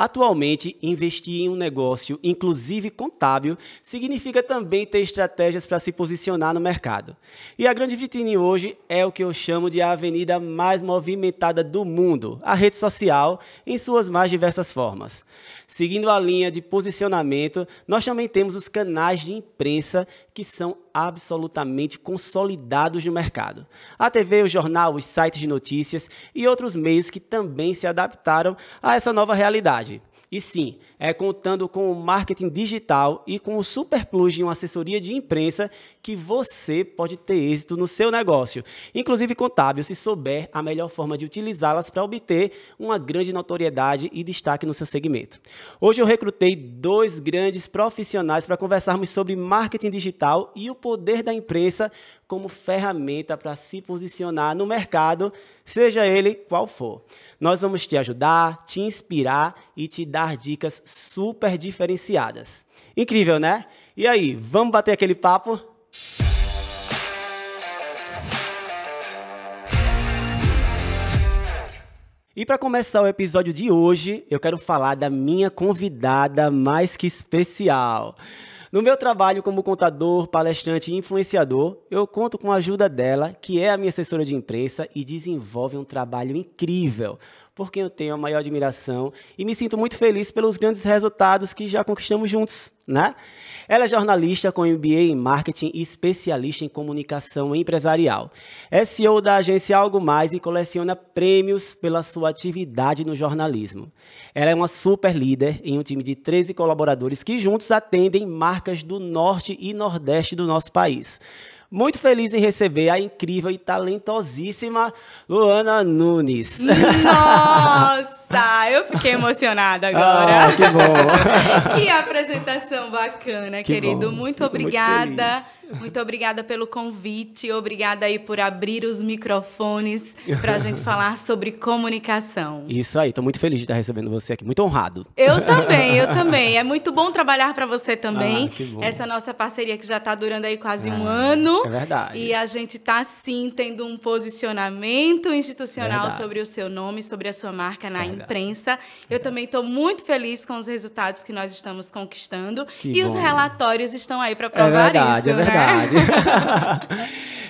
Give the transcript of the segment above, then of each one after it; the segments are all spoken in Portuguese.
Atualmente, investir em um negócio, inclusive contábil, significa também ter estratégias para se posicionar no mercado. E a grande vitrine hoje é o que eu chamo de a avenida mais movimentada do mundo, a rede social, em suas mais diversas formas. Seguindo a linha de posicionamento, nós também temos os canais de imprensa que são absolutamente consolidados no mercado. A TV, o jornal, os sites de notícias e outros meios que também se adaptaram a essa nova realidade. E sim, é contando com o marketing digital e com o superplus de uma assessoria de imprensa que você pode ter êxito no seu negócio, inclusive contábil, se souber a melhor forma de utilizá-las para obter uma grande notoriedade e destaque no seu segmento. Hoje eu recrutei 2 grandes profissionais para conversarmos sobre marketing digital e o poder da imprensa como ferramenta para se posicionar no mercado, seja ele qual for. Nós vamos te ajudar, te inspirar e te dar dicas super diferenciadas. Incrível, né? E aí, vamos bater aquele papo? E para começar o episódio de hoje, eu quero falar da minha convidada mais que especial. No meu trabalho como contador, palestrante e influenciador, eu conto com a ajuda dela, que é a minha assessora de imprensa e desenvolve um trabalho incrível, por quem eu tenho a maior admiração e me sinto muito feliz pelos grandes resultados que já conquistamos juntos, né? Ela é jornalista com MBA em marketing e especialista em comunicação empresarial. É CEO da agência Algo Mais e coleciona prêmios pela sua atividade no jornalismo. Ela é uma super líder em um time de 13 colaboradores que juntos atendem marcas do norte e nordeste do nosso país. Muito feliz em receber a incrível e talentosíssima Luana Nunes. Nossa, eu fiquei emocionada agora. Ah, que bom. Que apresentação bacana, que querido. Bom. Muito obrigada. Muito obrigada pelo convite. Obrigada aí por abrir os microfones para a gente falar sobre comunicação. Isso aí, estou muito feliz de estar recebendo você aqui. Muito honrado. Eu também. É muito bom trabalhar para você também. Que bom. Essa nossa parceria que já está durando aí quase um ano. É verdade. E a gente está, sim, tendo um posicionamento institucional sobre o seu nome, sobre a sua marca na imprensa. Eu também estou muito feliz com os resultados que nós estamos conquistando. E os relatórios estão aí para provar isso, né?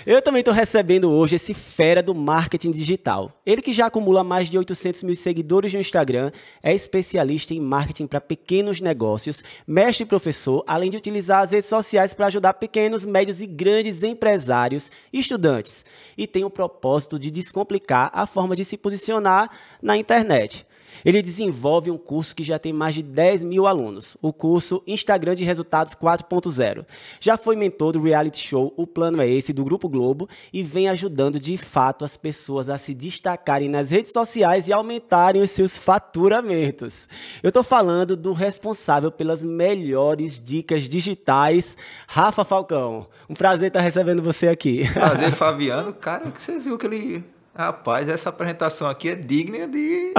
Eu também estou recebendo hoje esse fera do marketing digital. Ele que já acumula mais de 800 mil seguidores no Instagram, é especialista em marketing para pequenos negócios, mestre e professor, além de utilizar as redes sociais para ajudar pequenos, médios e grandes empresários e estudantes. E tem o propósito de descomplicar a forma de se posicionar na internet. Ele desenvolve um curso que já tem mais de 10 mil alunos, o curso Instagram de Resultados 4.0. Já foi mentor do reality show O Plano é Esse, do Grupo Globo, e vem ajudando de fato as pessoas a se destacarem nas redes sociais e aumentarem os seus faturamentos. Eu estou falando do responsável pelas melhores dicas digitais, Rafa Falcão. Um prazer estar recebendo você aqui. Prazer, Fabiano. Cara, que você viu que ele... Rapaz, essa apresentação aqui é digna de...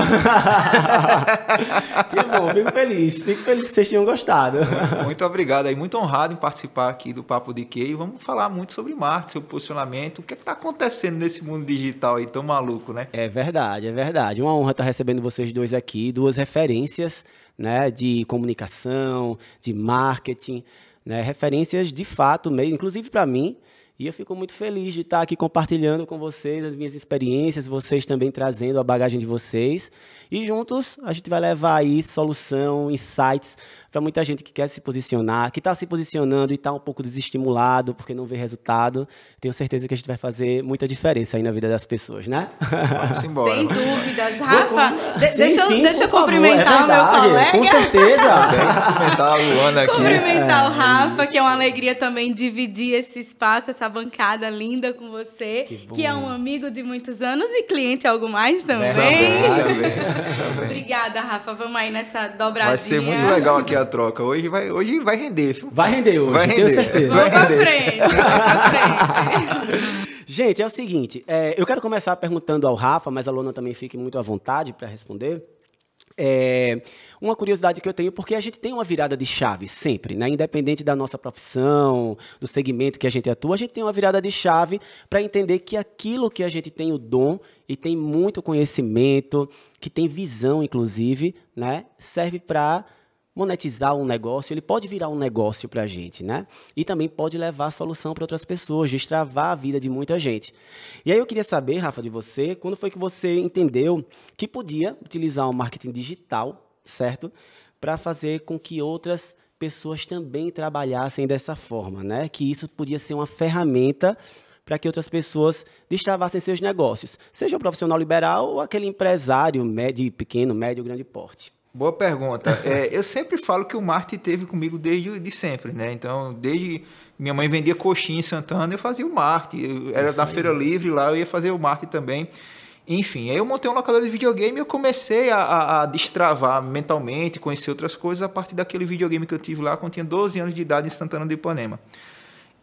Que bom, fico feliz que vocês tenham gostado. Muito obrigado aí, muito honrado em participar aqui do Papo de Quê. E vamos falar muito sobre marketing, sobre posicionamento. O que é que está acontecendo nesse mundo digital aí tão maluco, né? É verdade. Uma honra estar recebendo vocês dois aqui, 2 referências, né, de comunicação, de marketing, né, referências de fato mesmo, inclusive para mim. E eu fico muito feliz de estar aqui compartilhando com vocês as minhas experiências, vocês também trazendo a bagagem de vocês. E juntos a gente vai levar aí solução, insights para muita gente que quer se posicionar, que está se posicionando e está um pouco desestimulado porque não vê resultado. Tenho certeza que a gente vai fazer muita diferença aí na vida das pessoas, né? Vamos embora. Sem dúvidas. Rafa, Sim, deixa eu por cumprimentar favor, o meu colega. Com certeza. Cumprimentar a Luana aqui. Cumprimentar o Rafa, que é uma alegria também dividir esse espaço, essa bancada linda com você, que é um amigo de muitos anos e cliente Algo Mais também. Também. Obrigada, Rafa. Vamos aí nessa dobradinha. Vai ser muito legal aqui a troca. Hoje vai render, viu? Vai render hoje, tenho certeza. Vamos pra frente. Gente, é o seguinte, eu quero começar perguntando ao Rafa, mas a Luana também fique muito à vontade para responder. Uma curiosidade que eu tenho, porque a gente tem uma virada de chave sempre, né? Independente da nossa profissão, do segmento que a gente atua, a gente tem uma virada de chave para entender que aquilo que a gente tem o dom e tem muito conhecimento, que tem visão, inclusive, né? Serve para monetizar um negócio, ele pode virar um negócio para a gente, né? E também pode levar a solução para outras pessoas, destravar a vida de muita gente. E aí eu queria saber, Rafa, de você, quando foi que você entendeu que podia utilizar o marketing digital, certo? Para fazer com que outras pessoas também trabalhassem dessa forma, né? Que isso podia ser uma ferramenta para que outras pessoas destravassem seus negócios, seja o profissional liberal ou aquele empresário médio, pequeno, médio, grande porte. Boa pergunta. Eu sempre falo que o marketing teve comigo desde sempre, né? Então, desde minha mãe vendia coxinha em Santana, eu fazia o marketing. Eu era na Feira Livre lá, eu ia fazer o marketing também. Enfim, aí eu montei um locador de videogame e eu comecei a destravar mentalmente, conhecer outras coisas a partir daquele videogame que eu tive lá quando eu tinha 12 anos de idade em Santana do Ipanema.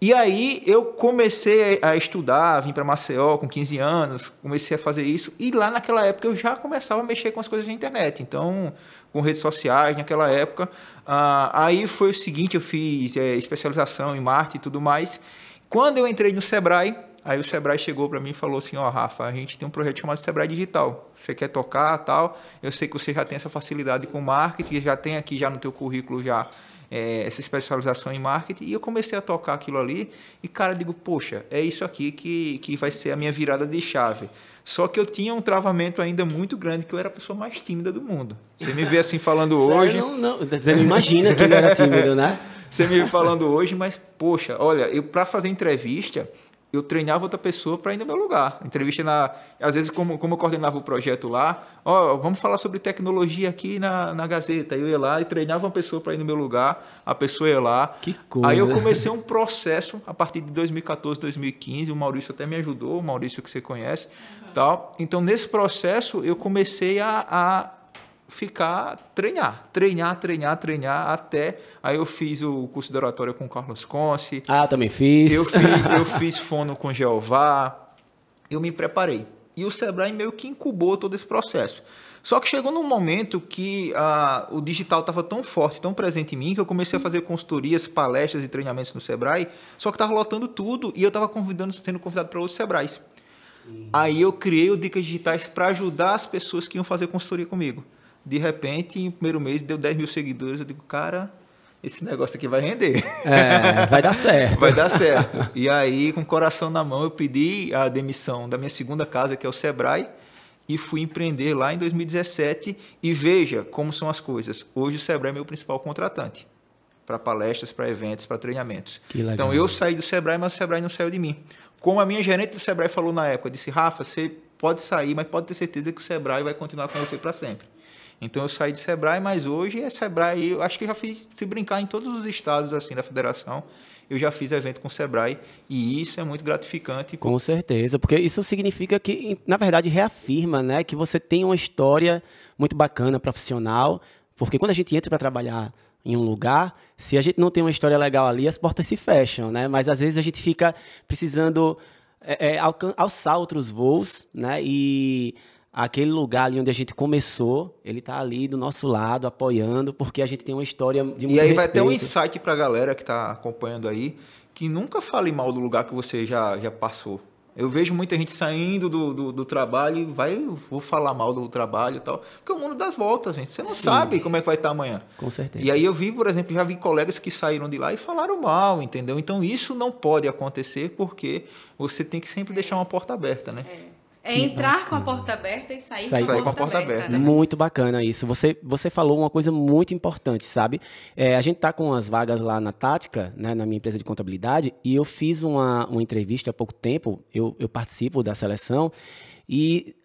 E aí eu comecei a estudar, vim para Maceió com 15 anos, comecei a fazer isso. E lá naquela época eu já começava a mexer com as coisas na internet. Então, com redes sociais naquela época. Aí foi o seguinte, eu fiz especialização em marketing e tudo mais. Quando eu entrei no Sebrae, aí o Sebrae chegou para mim e falou assim, Rafa, a gente tem um projeto chamado Sebrae Digital. Você quer tocar tal? Eu sei que você já tem essa facilidade com marketing, já tem aqui já no teu currículo já essa especialização em marketing, e eu comecei a tocar aquilo ali, e cara, digo, poxa, é isso aqui que vai ser a minha virada de chave. Só que eu tinha um travamento ainda muito grande, que eu era a pessoa mais tímida do mundo. Você me vê assim falando hoje... Não, você não imagina que ele era tímido, né? Você me vê falando hoje, mas, poxa, olha, eu para fazer entrevista... eu treinava outra pessoa para ir no meu lugar. Entrevista às vezes, como eu coordenava o projeto lá, vamos falar sobre tecnologia aqui na Gazeta. Eu ia lá e treinava uma pessoa para ir no meu lugar, a pessoa ia lá. Que coisa. Aí eu comecei um processo a partir de 2014, 2015, o Maurício até me ajudou, o Maurício que você conhece. Tal. Então, nesse processo, eu comecei a treinar, até... Aí eu fiz o curso de oratória com o Carlos Conce. Também fiz. Eu fiz fono com Jeová. Eu me preparei. E o Sebrae meio que incubou todo esse processo. Só que chegou num momento que o digital estava tão forte, tão presente em mim, que eu comecei a fazer consultorias, palestras e treinamentos no Sebrae, só que estava lotando tudo e eu estava sendo convidado para outros Sebrais. Sim. Aí eu criei o Dicas Digitais para ajudar as pessoas que iam fazer consultoria comigo. De repente, em primeiro mês, deu 10 mil seguidores. Eu digo, cara, esse negócio aqui vai render. Vai dar certo. Vai dar certo. E aí, com o coração na mão, eu pedi a demissão da minha segunda casa, que é o Sebrae, e fui empreender lá em 2017. E veja como são as coisas. Hoje o Sebrae é meu principal contratante para palestras, para eventos, para treinamentos. Que legal. Então, eu saí do Sebrae, mas o Sebrae não saiu de mim. Como a minha gerente do Sebrae falou na época, disse, Rafa, você pode sair, mas pode ter certeza que o Sebrae vai continuar com você para sempre. Então, eu saí de Sebrae, mas hoje é Sebrae. Eu acho que eu já fiz, se brincar, em todos os estados assim, da federação, eu já fiz evento com o Sebrae, e isso é muito gratificante. Com certeza, porque isso significa que, na verdade, reafirma, né, que você tem uma história muito bacana, profissional, porque quando a gente entra para trabalhar em um lugar, se a gente não tem uma história legal ali, as portas se fecham, né? Mas, às vezes, a gente fica precisando alçar outros voos, né? E aquele lugar ali onde a gente começou, ele está ali do nosso lado, apoiando, porque a gente tem uma história de muito respeito. E aí vai ter um insight para a galera que está acompanhando aí, que nunca fale mal do lugar que você já passou. Eu vejo muita gente saindo do trabalho e vou falar mal do trabalho e tal, porque o mundo dá voltas, gente. Você não sabe como é que vai estar amanhã. Com certeza. E aí eu vi, por exemplo, já vi colegas que saíram de lá e falaram mal, entendeu? Então isso não pode acontecer, porque você tem que sempre deixar uma porta aberta, né? Entrar com a porta aberta e sair com a porta aberta. Né? Muito bacana isso. Você falou uma coisa muito importante, sabe? A gente está com as vagas lá na Tática, né, na minha empresa de contabilidade, e eu fiz uma entrevista há pouco tempo, eu participo da seleção, e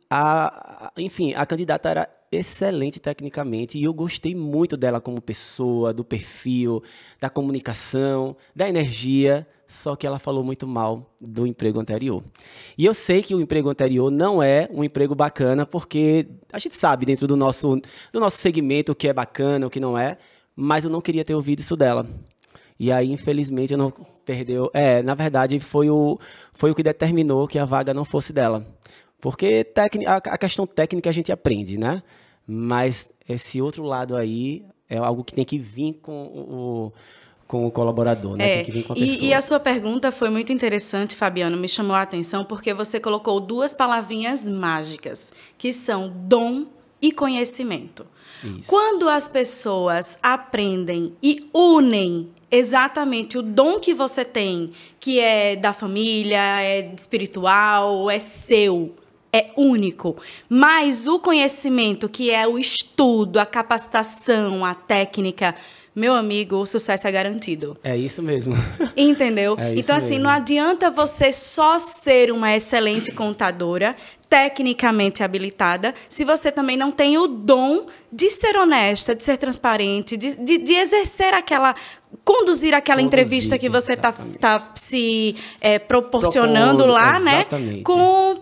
enfim, a candidata era excelente tecnicamente, e eu gostei muito dela como pessoa, do perfil, da comunicação, da energia, só que ela falou muito mal do emprego anterior. E eu sei que o emprego anterior não é um emprego bacana, porque a gente sabe dentro do nosso segmento o que é bacana, o que não é, mas eu não queria ter ouvido isso dela. E aí, infelizmente, eu não perdeu. Na verdade, foi o que determinou que a vaga não fosse dela. Porque a questão técnica a gente aprende, né? Mas esse outro lado aí é algo que tem que vir com o colaborador, né? Tem que vir com a pessoa. E a sua pergunta foi muito interessante, Fabiano, me chamou a atenção, porque você colocou 2 palavrinhas mágicas, que são dom e conhecimento. Isso. Quando as pessoas aprendem e unem exatamente o dom que você tem, que é da família, é espiritual, é seu, é único, mas o conhecimento, que é o estudo, a capacitação, a técnica, meu amigo, o sucesso é garantido. É isso mesmo. Entendeu? É isso então, assim, mesmo. não adianta você só ser uma excelente contadora, tecnicamente habilitada, se você também não tem o dom de ser honesta, de ser transparente, de exercer conduzir aquela entrevista que você está se proporcionando lá, exatamente. né? Com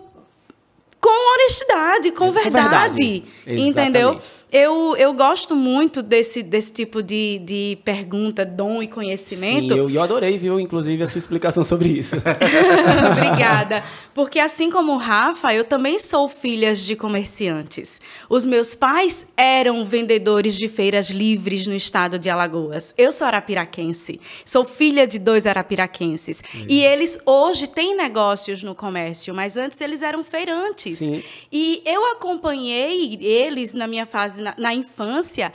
honestidade, com verdade. Entendeu? Eu gosto muito desse tipo de pergunta, dom e conhecimento. Sim, eu adorei, viu, inclusive, a sua explicação sobre isso. Obrigada. Porque assim como o Rafa, eu também sou filha de comerciantes. Os meus pais eram vendedores de feiras livres no estado de Alagoas. Eu sou arapiraquense. Sou filha de 2 arapiraquenses. E eles hoje têm negócios no comércio, mas antes eles eram feirantes. Sim. E eu acompanhei eles na minha fase na infância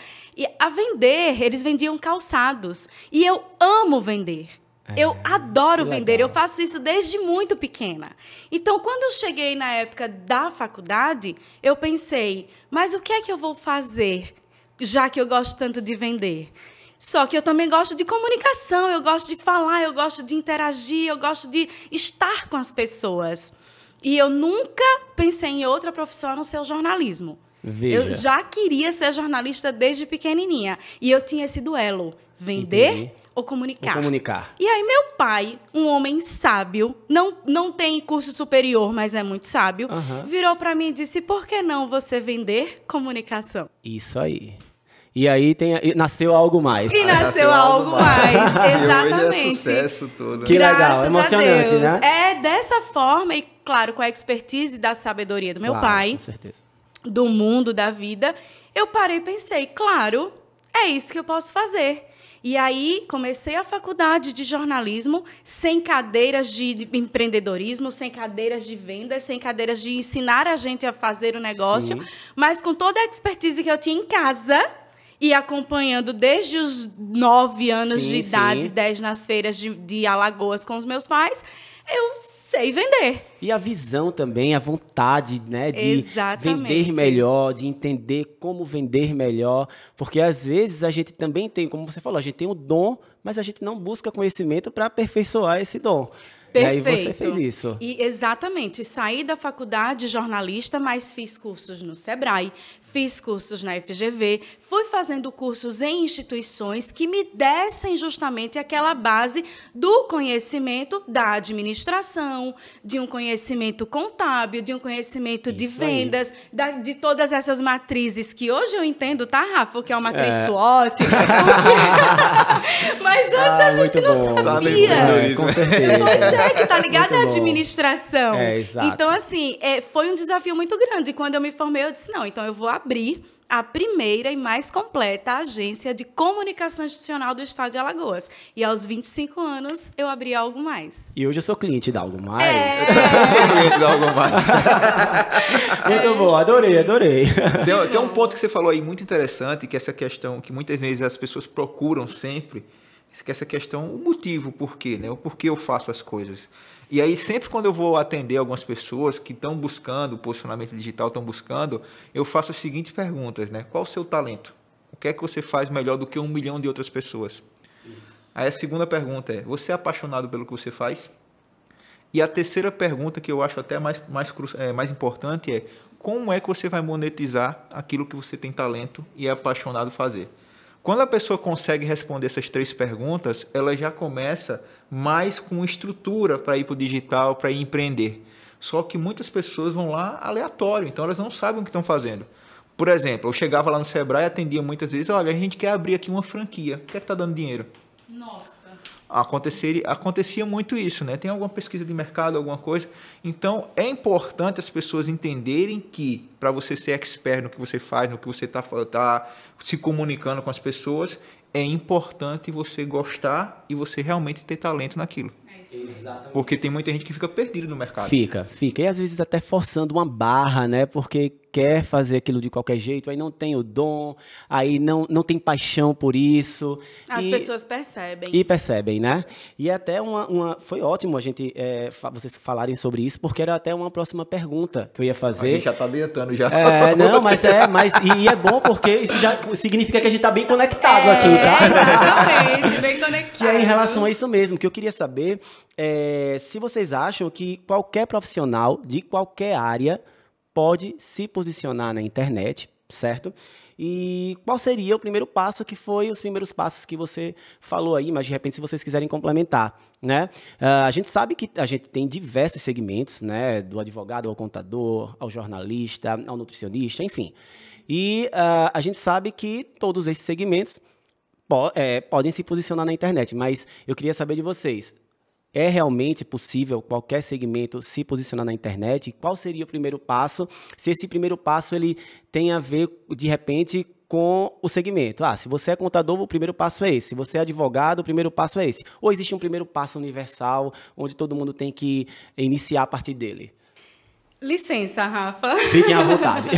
a vender. Eles vendiam calçados. E eu amo vender. Eu adoro vender, eu faço isso desde muito pequena. Então, quando eu cheguei na época da faculdade, eu pensei, mas o que é que eu vou fazer, já que eu gosto tanto de vender? Só que eu também gosto de comunicação, eu gosto de falar, eu gosto de interagir, eu gosto de estar com as pessoas. E eu nunca pensei em outra profissão a não ser o jornalismo. Veja. Eu já queria ser jornalista desde pequenininha. E eu tinha esse duelo, vender ou comunicar. E aí meu pai, um homem sábio, não tem curso superior, mas é muito sábio, virou para mim e disse, por que não você vender comunicação? Isso aí. E aí nasceu algo mais. E nasceu algo mais, exatamente. E hoje é sucesso todo. Que legal, emocionante, né? É dessa forma, e claro, com a expertise da sabedoria do meu pai, com certeza, do mundo, da vida, eu parei e pensei, claro, é isso que eu posso fazer. E aí, comecei a faculdade de jornalismo, sem cadeiras de empreendedorismo, sem cadeiras de vendas, sem cadeiras de ensinar a gente a fazer o negócio, mas com toda a expertise que eu tinha em casa e acompanhando desde os 9 anos de idade, 10 nas feiras de Alagoas com os meus pais, eu sei vender. E a visão também, a vontade, né, de vender melhor, de entender como vender melhor, porque às vezes a gente também tem, como você falou, a gente tem o dom, mas a gente não busca conhecimento para aperfeiçoar esse dom. Perfeito. E aí você fez isso. E exatamente, saí da faculdade de jornalista, mas fiz cursos no Sebrae, fiz cursos na FGV, fui fazendo cursos em instituições que me dessem justamente aquela base do conhecimento da administração, de um conhecimento contábil, de um conhecimento de vendas, de todas essas matrizes que hoje eu entendo, tá, Rafa? Que é uma matriz SWOT. Mas antes a gente não sabia. Com certeza. Pois é, que tá ligado à administração. Exato. Então, assim, foi um desafio muito grande. E quando eu me formei, eu disse, não, então eu vou abrir a primeira e mais completa agência de comunicação institucional do estado de Alagoas. E aos 25 anos, eu abri Algo Mais. E hoje eu sou cliente da Algo Mais. Eu sou cliente da Algo Mais. Muito bom, adorei. Tem um ponto que você falou aí muito interessante, que essa questão que muitas vezes as pessoas procuram sempre, que essa questão, o motivo, o porquê, né? O porquê eu faço as coisas. E aí, sempre quando eu vou atender algumas pessoas que estão buscando, posicionamento digital, estão buscando, eu faço as seguintes perguntas, né? Qual o seu talento? O que é que você faz melhor do que 1 milhão de outras pessoas? Isso. Aí a segunda pergunta é, você é apaixonado pelo que você faz? E a terceira pergunta, que eu acho até mais importante, é como é que você vai monetizar aquilo que você tem talento e é apaixonado fazer? Quando a pessoa consegue responder essas 3 perguntas, ela já começa mais com estrutura para ir para o digital, para ir empreender. Só que muitas pessoas vão lá aleatório, então elas não sabem o que estão fazendo. Por exemplo, eu chegava lá no Sebrae e atendia muitas vezes, olha, a gente quer abrir aqui uma franquia, o que é que está dando dinheiro? Nossa. acontecia muito isso, né? Tem alguma pesquisa de mercado, alguma coisa. Então, é importante as pessoas entenderem que, para você ser expert no que você faz, no que você tá se comunicando com as pessoas, é importante você gostar e você realmente ter talento naquilo. Exatamente. Porque tem muita gente que fica perdida no mercado. Fica. E às vezes até forçando uma barra, né? Porque quer fazer aquilo de qualquer jeito, aí não tem o dom, aí não tem paixão por isso. As pessoas percebem. E percebem, né? E até foi ótimo vocês falarem sobre isso, porque era até uma próxima pergunta que eu ia fazer. A gente já está adiantando já. Mas é bom porque isso já significa que a gente está bem conectado aqui, tá? Exatamente, bem conectado. Que é em relação a isso mesmo, que eu queria saber se vocês acham que qualquer profissional de qualquer área pode se posicionar na internet, certo? E qual seria o primeiro passo, que foi os primeiros passos que você falou aí, mas de repente se vocês quiserem complementar, né? A gente sabe que a gente tem diversos segmentos, né? Do advogado ao contador, ao jornalista, ao nutricionista, enfim. E a gente sabe que todos esses segmentos podem se posicionar na internet, mas eu queria saber de vocês. É realmente possível qualquer segmento se posicionar na internet? Qual seria o primeiro passo? Se esse primeiro passo ele tem a ver, de repente, com o segmento. Se você é contador, o primeiro passo é esse. Se você é advogado, o primeiro passo é esse. Ou existe um primeiro passo universal, onde todo mundo tem que iniciar a partir dele? Licença, Rafa. Fiquem à vontade.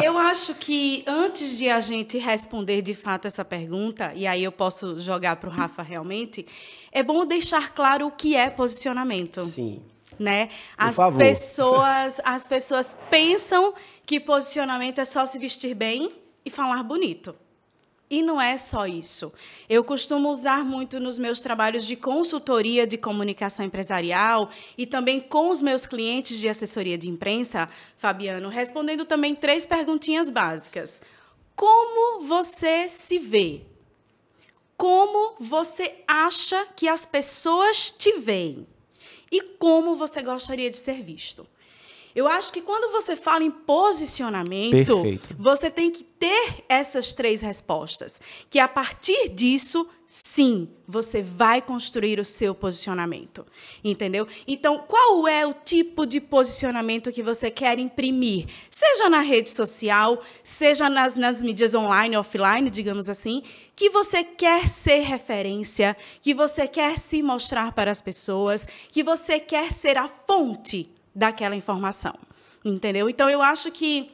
Eu acho que antes de a gente responder de fato essa pergunta, e aí eu posso jogar para o Rafa realmente, é bom deixar claro o que é posicionamento. Sim. Né? Por favor. As pessoas pensam que posicionamento é só se vestir bem e falar bonito. E não é só isso. Eu costumo usar muito nos meus trabalhos de consultoria de comunicação empresarial e também com os meus clientes de assessoria de imprensa, Fabiano, respondendo também 3 perguntinhas básicas. Como você se vê? Como você acha que as pessoas te veem? E como você gostaria de ser visto? Eu acho que quando você fala em posicionamento, perfeito, você tem que ter essas 3 respostas. Que a partir disso, sim, você vai construir o seu posicionamento. Entendeu? Então, qual é o tipo de posicionamento que você quer imprimir? Seja na rede social, seja nas mídias online e offline, digamos assim, que você quer ser referência, que você quer se mostrar para as pessoas, que você quer ser a fonte daquela informação, entendeu? Então, eu acho que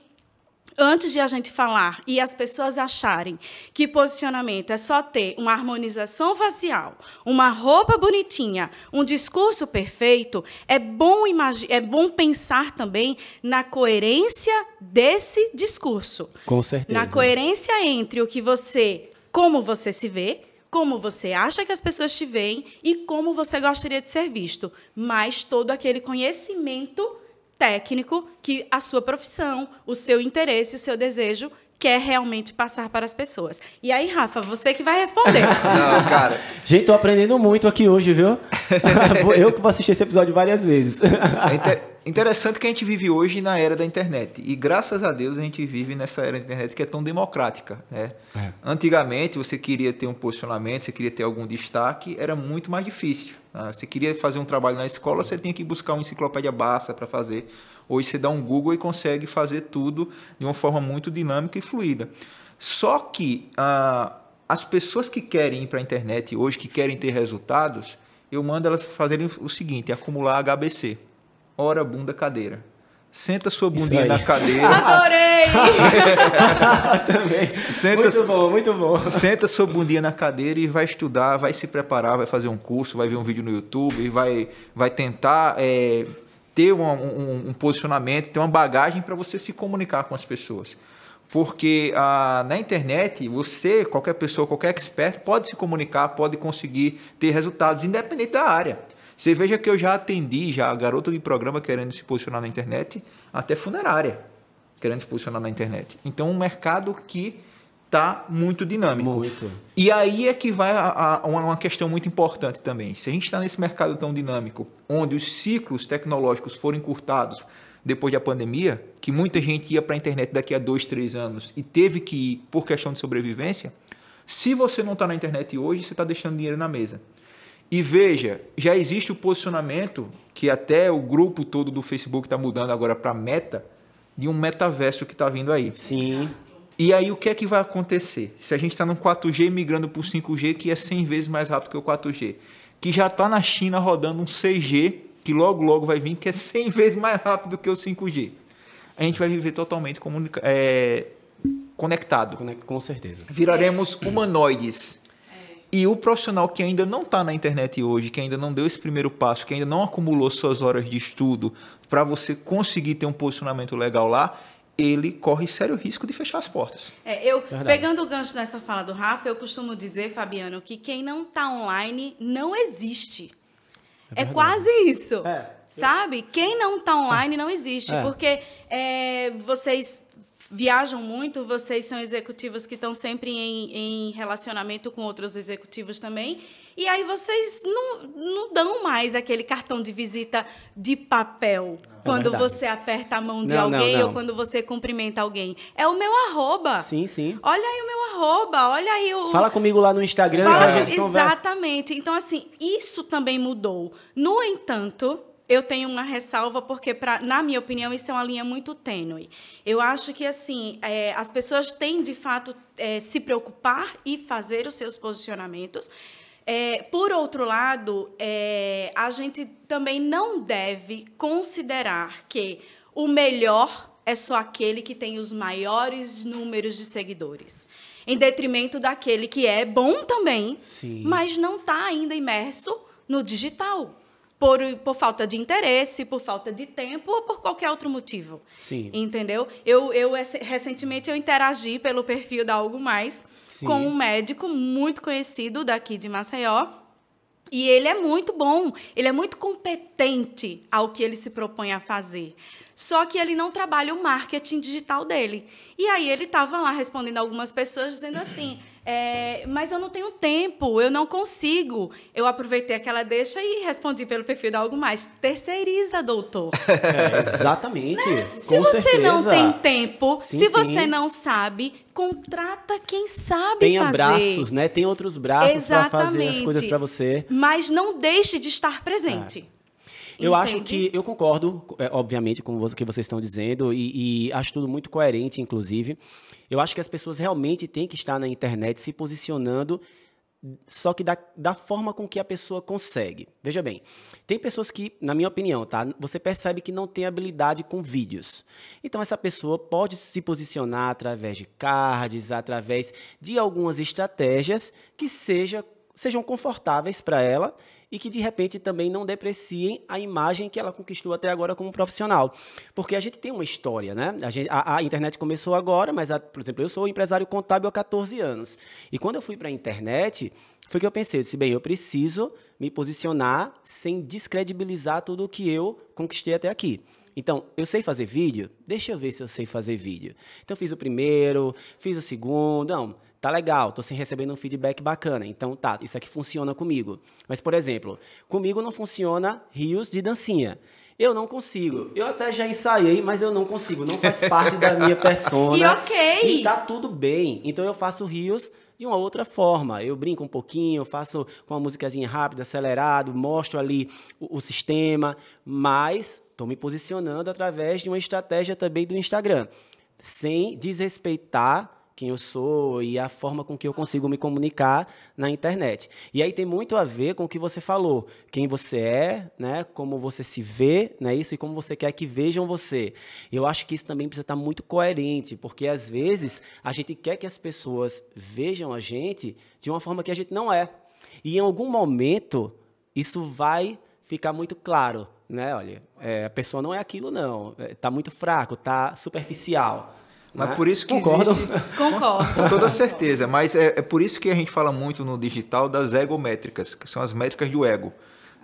antes de a gente falar e as pessoas acharem que posicionamento é só ter uma harmonização facial, uma roupa bonitinha, um discurso perfeito, é bom pensar também na coerência desse discurso. Com certeza. Na coerência entre como você se vê, como você acha que as pessoas te veem e como você gostaria de ser visto, mas todo aquele conhecimento técnico que a sua profissão, o seu interesse, o seu desejo quer realmente passar para as pessoas. E aí, Rafa, você que vai responder. Não, cara. Gente, tô aprendendo muito aqui hoje, viu? Eu que vou assistir esse episódio várias vezes. Interessante que a gente vive hoje na era da internet. E graças a Deus a gente vive nessa era da internet que é tão democrática, né? Antigamente, você queria ter um posicionamento, você queria ter algum destaque, era muito mais difícil. Você queria fazer um trabalho na escola, você tinha que buscar uma enciclopédia Barça para fazer. Hoje você dá um Google e consegue fazer tudo de uma forma muito dinâmica e fluida. Só que as pessoas que querem ir para a internet hoje, que querem ter resultados, eu mando elas fazerem o seguinte, acumular HBC. Hora, bunda, cadeira. Senta sua bundinha na cadeira. Adorei! Também. Muito bom. Senta sua bundinha na cadeira e vai estudar, vai se preparar, vai fazer um curso, vai ver um vídeo no YouTube, vai tentar ter um posicionamento, ter uma bagagem para você se comunicar com as pessoas. Porque na internet, qualquer pessoa, qualquer expert pode se comunicar, pode conseguir ter resultados, independente da área. Você veja que eu já atendi a garota de programa querendo se posicionar na internet, até funerária querendo se posicionar na internet. Então, um mercado que está muito dinâmico. Muito. E aí é que vai uma questão muito importante também. Se a gente está nesse mercado tão dinâmico, onde os ciclos tecnológicos foram encurtados depois da pandemia, que muita gente ia para a internet daqui a 2, 3 anos e teve que ir por questão de sobrevivência, Se você não está na internet hoje, você está deixando dinheiro na mesa. E veja, já existe o posicionamento, que até o grupo todo do Facebook está mudando agora para Meta, de um metaverso que está vindo aí. Sim. E aí o que é que vai acontecer? Se a gente está no 4G migrando para o 5G, que é 100 vezes mais rápido que o 4G, que já está na China rodando um 6G, que logo vai vir, que é 100 vezes mais rápido que o 5G. A gente vai viver totalmente conectado. Com certeza. Viraremos humanoides. E o profissional que ainda não está na internet hoje, que ainda não deu esse primeiro passo, que ainda não acumulou suas horas de estudo para você conseguir ter um posicionamento legal lá, ele corre sério risco de fechar as portas. Pegando o gancho nessa fala do Rafa, eu costumo dizer, Fabiano, que quem não está online não existe. É quase isso. Sabe? Quem não está online não existe. Porque vocês viajam muito, vocês são executivos que estão sempre em relacionamento com outros executivos também, e aí vocês não dão mais aquele cartão de visita de papel quando você aperta a mão de alguém ou quando você cumprimenta alguém. É o meu arroba. Sim. Olha aí o meu arroba, olha aí o... Fala comigo lá no Instagram e a gente conversa. Exatamente. Então, assim, isso também mudou. No entanto, eu tenho uma ressalva porque, na minha opinião, isso é uma linha muito tênue. Eu acho que, assim, as pessoas têm, de fato, se preocupar e fazer os seus posicionamentos. Por outro lado, a gente também não deve considerar que o melhor é só aquele que tem os maiores números de seguidores, em detrimento daquele que é bom também, mas não está ainda imerso no digital. Por falta de interesse, por falta de tempo ou por qualquer outro motivo. Sim. Entendeu? Recentemente eu interagi pelo perfil da Algo Mais com um médico muito conhecido daqui de Maceió. E ele é muito bom, ele é muito competente ao que ele se propõe a fazer. Só que ele não trabalha o marketing digital dele. E aí ele estava lá respondendo a algumas pessoas dizendo assim... mas eu não tenho tempo, eu não consigo. Eu aproveitei aquela deixa e respondi pelo perfil da Algo Mais. Terceiriza, doutor. Exatamente. Né? Se você não tem tempo, se você não sabe, contrata quem sabe Tenha fazer. braços, né? Tem outros braços para fazer as coisas para você. Mas não deixe de estar presente. Eu acho que, eu concordo, obviamente, com o que vocês estão dizendo, e acho tudo muito coerente, inclusive. Eu acho que as pessoas realmente têm que estar na internet se posicionando, só que da forma com que a pessoa consegue. Veja bem, tem pessoas que, na minha opinião, tá, você percebe que não tem habilidade com vídeos. Então, essa pessoa pode se posicionar através de cards, através de algumas estratégias que sejam confortáveis para ela, e que, de repente, também não depreciem a imagem que ela conquistou até agora como profissional. Porque a gente tem uma história, né? A internet começou agora, mas, por exemplo, eu sou empresário contábil há 14 anos. E quando eu fui para a internet, foi que eu pensei, eu preciso me posicionar sem descredibilizar tudo o que eu conquistei até aqui. Então, eu sei fazer vídeo? Deixa eu ver se eu sei fazer vídeo. Então, fiz o primeiro, fiz o segundo, não... Tá legal, tô recebendo um feedback bacana. Então, tá, isso aqui funciona comigo. Mas, por exemplo, comigo não funciona rios de dancinha. Eu não consigo. Eu até já ensaiei, mas eu não consigo. Não faz parte da minha persona. E ok. E tá tudo bem. Então, eu faço rios de uma outra forma. Eu brinco um pouquinho, faço com uma musicazinha rápida, acelerado, mostro ali o sistema, mas tô me posicionando através de uma estratégia também do Instagram, sem desrespeitar quem eu sou e a forma com que eu consigo me comunicar na internet. E aí tem muito a ver com o que você falou, quem você é, né, como você se vê, né, isso, e como você quer que vejam você. Eu acho que isso também precisa estar muito coerente, porque às vezes a gente quer que as pessoas vejam a gente de uma forma que a gente não é. E em algum momento isso vai ficar muito claro, né? Olha, a pessoa não é aquilo não, está muito fraco, está superficial. Mas por isso que Concordo. Concordo. Com toda certeza, mas é por isso que a gente fala muito no digital das egométricas, que são as métricas do ego.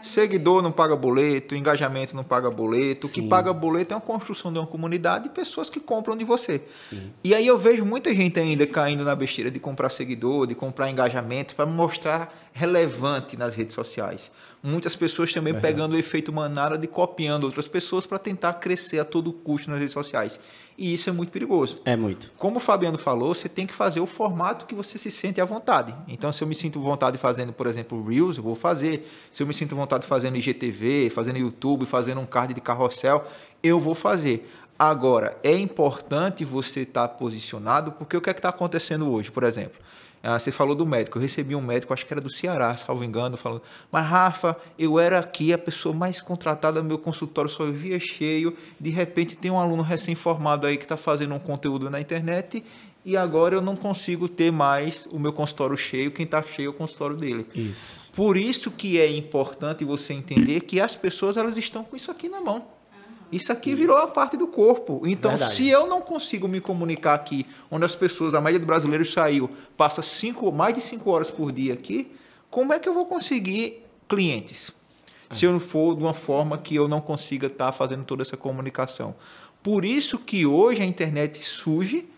Seguidor não paga boleto, engajamento não paga boleto. O que paga boleto é uma construção de uma comunidade e pessoas que compram de você. Sim. E aí eu vejo muita gente ainda caindo na besteira de comprar seguidor, de comprar engajamento para mostrar relevante nas redes sociais. Muitas pessoas também pegando o efeito manada de copiando outras pessoas para tentar crescer a todo custo nas redes sociais. E isso é muito perigoso. É muito. Como o Fabiano falou, você tem que fazer o formato que você se sente à vontade. Então, se eu me sinto à vontade fazendo, por exemplo, Reels, eu vou fazer. Se eu me sinto à vontade fazendo IGTV, fazendo YouTube, fazendo um card de carrossel, eu vou fazer. Agora, é importante você estar posicionado, porque o que é que está acontecendo hoje, por exemplo? Você falou do médico. Eu recebi um médico, acho que era do Ceará, salvo engano, falando: mas Rafa, eu era aqui a pessoa mais contratada, meu consultório só vivia cheio, de repente tem um aluno recém-formado aí que está fazendo um conteúdo na internet e agora eu não consigo ter mais o meu consultório cheio, quem está cheio é o consultório dele. Isso. Por isso que é importante você entender que as pessoas elas estão com isso aqui na mão. Isso aqui virou a parte do corpo. Então, se eu não consigo me comunicar aqui, onde as pessoas, a média do brasileiro saiu, passa mais de 5 horas por dia aqui, como é que eu vou conseguir clientes? Se eu não for de uma forma que eu não consiga estar fazendo toda essa comunicação. Por isso que hoje a internet surge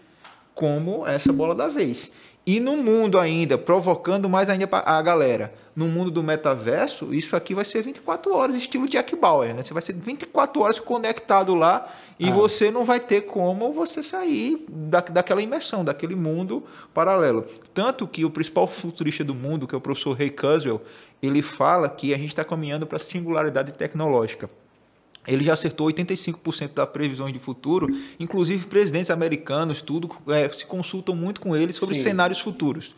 como essa bola da vez. E no mundo ainda, provocando mais ainda a galera, no mundo do metaverso, isso aqui vai ser 24 horas, estilo Jack Bauer, né? Você vai ser 24 horas conectado lá e você não vai ter como você sair daquela imersão, daquele mundo paralelo. Tanto que o principal futurista do mundo, que é o professor Ray Kurzweil, ele fala que a gente está caminhando para a singularidade tecnológica. Ele já acertou 85% das previsões de futuro, inclusive presidentes americanos, se consultam muito com ele sobre cenários futuros.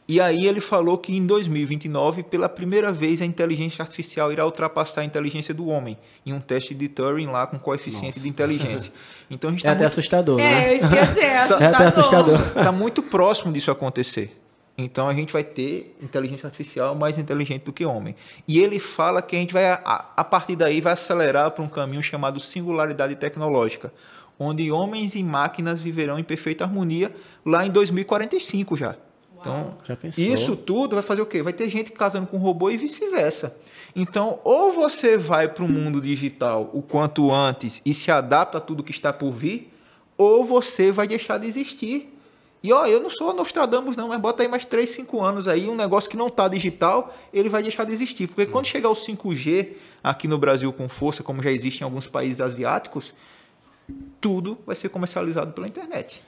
E aí ele falou que em 2029, pela primeira vez, a inteligência artificial irá ultrapassar a inteligência do homem, em um teste de Turing lá com coeficiente de inteligência. Então, a gente até assustador, né? Eu esqueci de dizer, é assustador. É até assustador. Está muito próximo disso acontecer. Então, a gente vai ter inteligência artificial mais inteligente do que homem. E ele fala que a gente vai, a partir daí, vai acelerar para um caminho chamado singularidade tecnológica, onde homens e máquinas viverão em perfeita harmonia lá em 2045 já. Então, isso tudo vai fazer o quê? Vai ter gente casando com robô e vice-versa. Então, ou você vai para o mundo digital o quanto antes e se adapta a tudo que está por vir, ou você vai deixar de existir. E eu não sou Nostradamus não, mas bota aí mais 3, 5 anos aí, um negócio que não está digital, ele vai deixar de existir. Porque quando chegar o 5G aqui no Brasil com força, como já existe em alguns países asiáticos, tudo vai ser comercializado pela internet.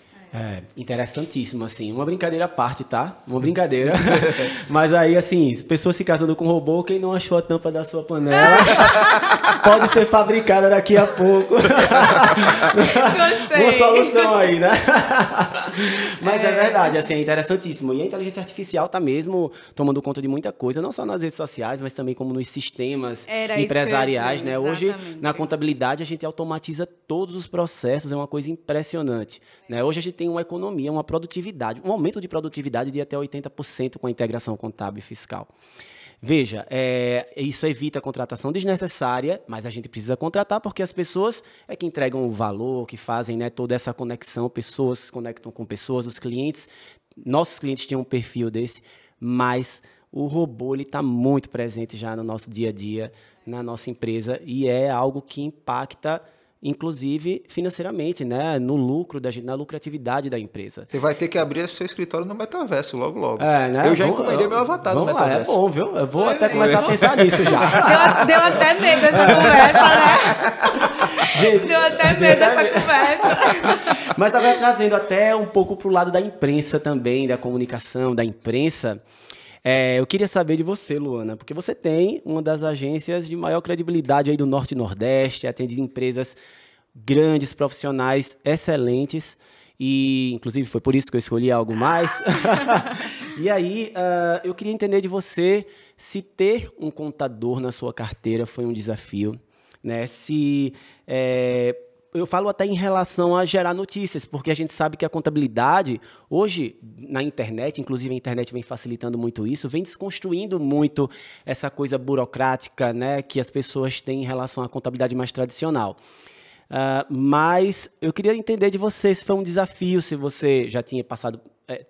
Interessantíssimo, assim. Uma brincadeira à parte, tá? Uma brincadeira. Mas aí, assim, pessoas se casando com robô, quem não achou a tampa da sua panela pode ser fabricada daqui a pouco. Gostei. Uma solução aí, né? Mas é verdade, assim, é interessantíssimo. E a inteligência artificial tá mesmo tomando conta de muita coisa, não só nas redes sociais, mas também como nos sistemas empresariais, né? Hoje, na contabilidade, a gente automatiza todos os processos, é uma coisa impressionante, né? Hoje a gente tem uma economia, uma produtividade, um aumento de produtividade de até 80% com a integração contábil e fiscal. Veja, isso evita a contratação desnecessária, mas a gente precisa contratar porque as pessoas é que entregam o valor, que fazem, né, toda essa conexão, pessoas se conectam com pessoas, os clientes, nossos clientes tinham um perfil desse, mas o robô está muito presente já no nosso dia a dia, na nossa empresa, e é algo que impacta inclusive financeiramente, né, no lucro da gente, na lucratividade da empresa. Você vai ter que abrir seu escritório no metaverso logo, logo. Né? Eu já encomendei meu avatar no metaverso. É bom, viu? Eu vou até começar a pensar nisso já. Deu até medo essa conversa, né? Gente, deu até medo essa conversa. Mas estava trazendo até um pouco para o lado da imprensa também, da comunicação, da imprensa. Eu queria saber de você, Luana, porque você tem uma das agências de maior credibilidade aí do Norte e Nordeste, atende empresas grandes, profissionais, excelentes, e inclusive foi por isso que eu escolhi algo mais. E aí, eu queria entender de você se ter um contador na sua carteira foi um desafio, né? Eu falo até em relação a gerar notícias, porque a gente sabe que a contabilidade, hoje, na internet, inclusive a internet vem facilitando muito isso, vem desconstruindo muito essa coisa burocrática, né, que as pessoas têm em relação à contabilidade mais tradicional. Mas eu queria entender de você se foi um desafio, se você já tinha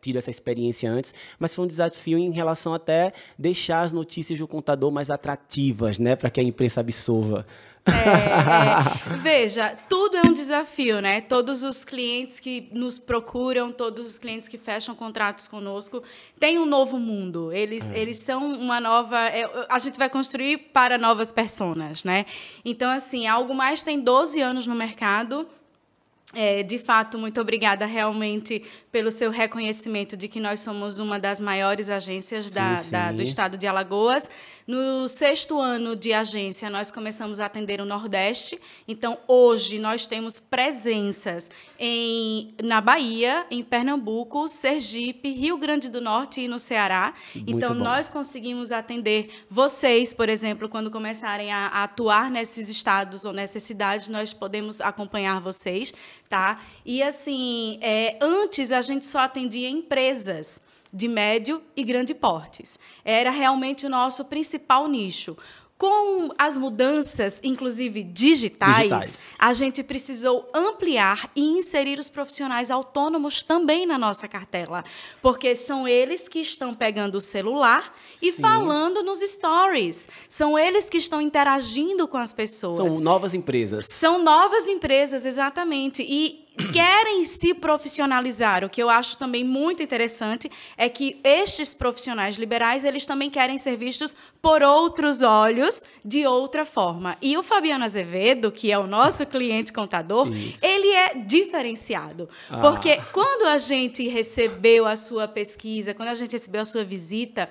tido essa experiência antes, mas foi um desafio em relação até deixar as notícias do contador mais atrativas, né, para que a imprensa absorva. Veja, tudo é um desafio, né? Todos os clientes que nos procuram, todos os clientes que fecham contratos conosco, têm um novo mundo. Eles são uma nova... a gente vai construir para novas personas, né? Então, assim, a Algo Mais tem 12 anos no mercado. De fato, muito obrigada realmente pelo seu reconhecimento de que nós somos uma das maiores agências do estado de Alagoas. No 6º ano de agência, nós começamos a atender o Nordeste. Então, hoje, nós temos presenças na Bahia, em Pernambuco, Sergipe, Rio Grande do Norte e no Ceará. Então, nós conseguimos atender vocês, por exemplo, quando começarem a atuar nesses estados ou nessas cidades, nós podemos acompanhar vocês. Tá? E, assim, antes a gente só atendia empresas de médio e grande portes. Era realmente o nosso principal nicho. Com as mudanças, inclusive digitais, a gente precisou ampliar e inserir os profissionais autônomos também na nossa cartela, porque são eles que estão pegando o celular e falando nos stories. São eles que estão interagindo com as pessoas. São novas empresas. São novas empresas, exatamente. E querem se profissionalizar. O que eu acho também muito interessante é que estes profissionais liberais, eles também querem ser vistos por outros olhos, de outra forma. E o Fabiano Azevedo, que é o nosso cliente contador, ele é diferenciado. Porque quando a gente recebeu a sua pesquisa, quando a gente recebeu a sua visita,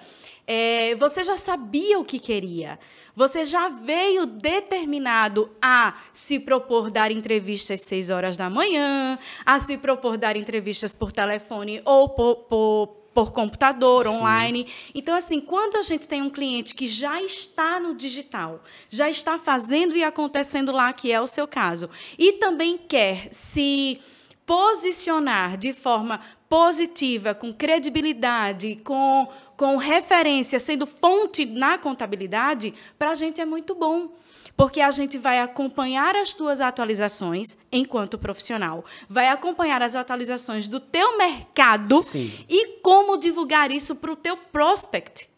você já sabia o que queria. Você já veio determinado a se propor dar entrevistas às 6 horas da manhã, a se propor dar entrevistas por telefone ou por computador, online. Então, assim, quando a gente tem um cliente que já está no digital, já está fazendo e acontecendo lá, que é o seu caso, e também quer se posicionar de forma positiva, com credibilidade, com referência, sendo fonte na contabilidade, para a gente é muito bom. Porque a gente vai acompanhar as tuas atualizações enquanto profissional, vai acompanhar as atualizações do teu mercado e como divulgar isso para o teu prospect.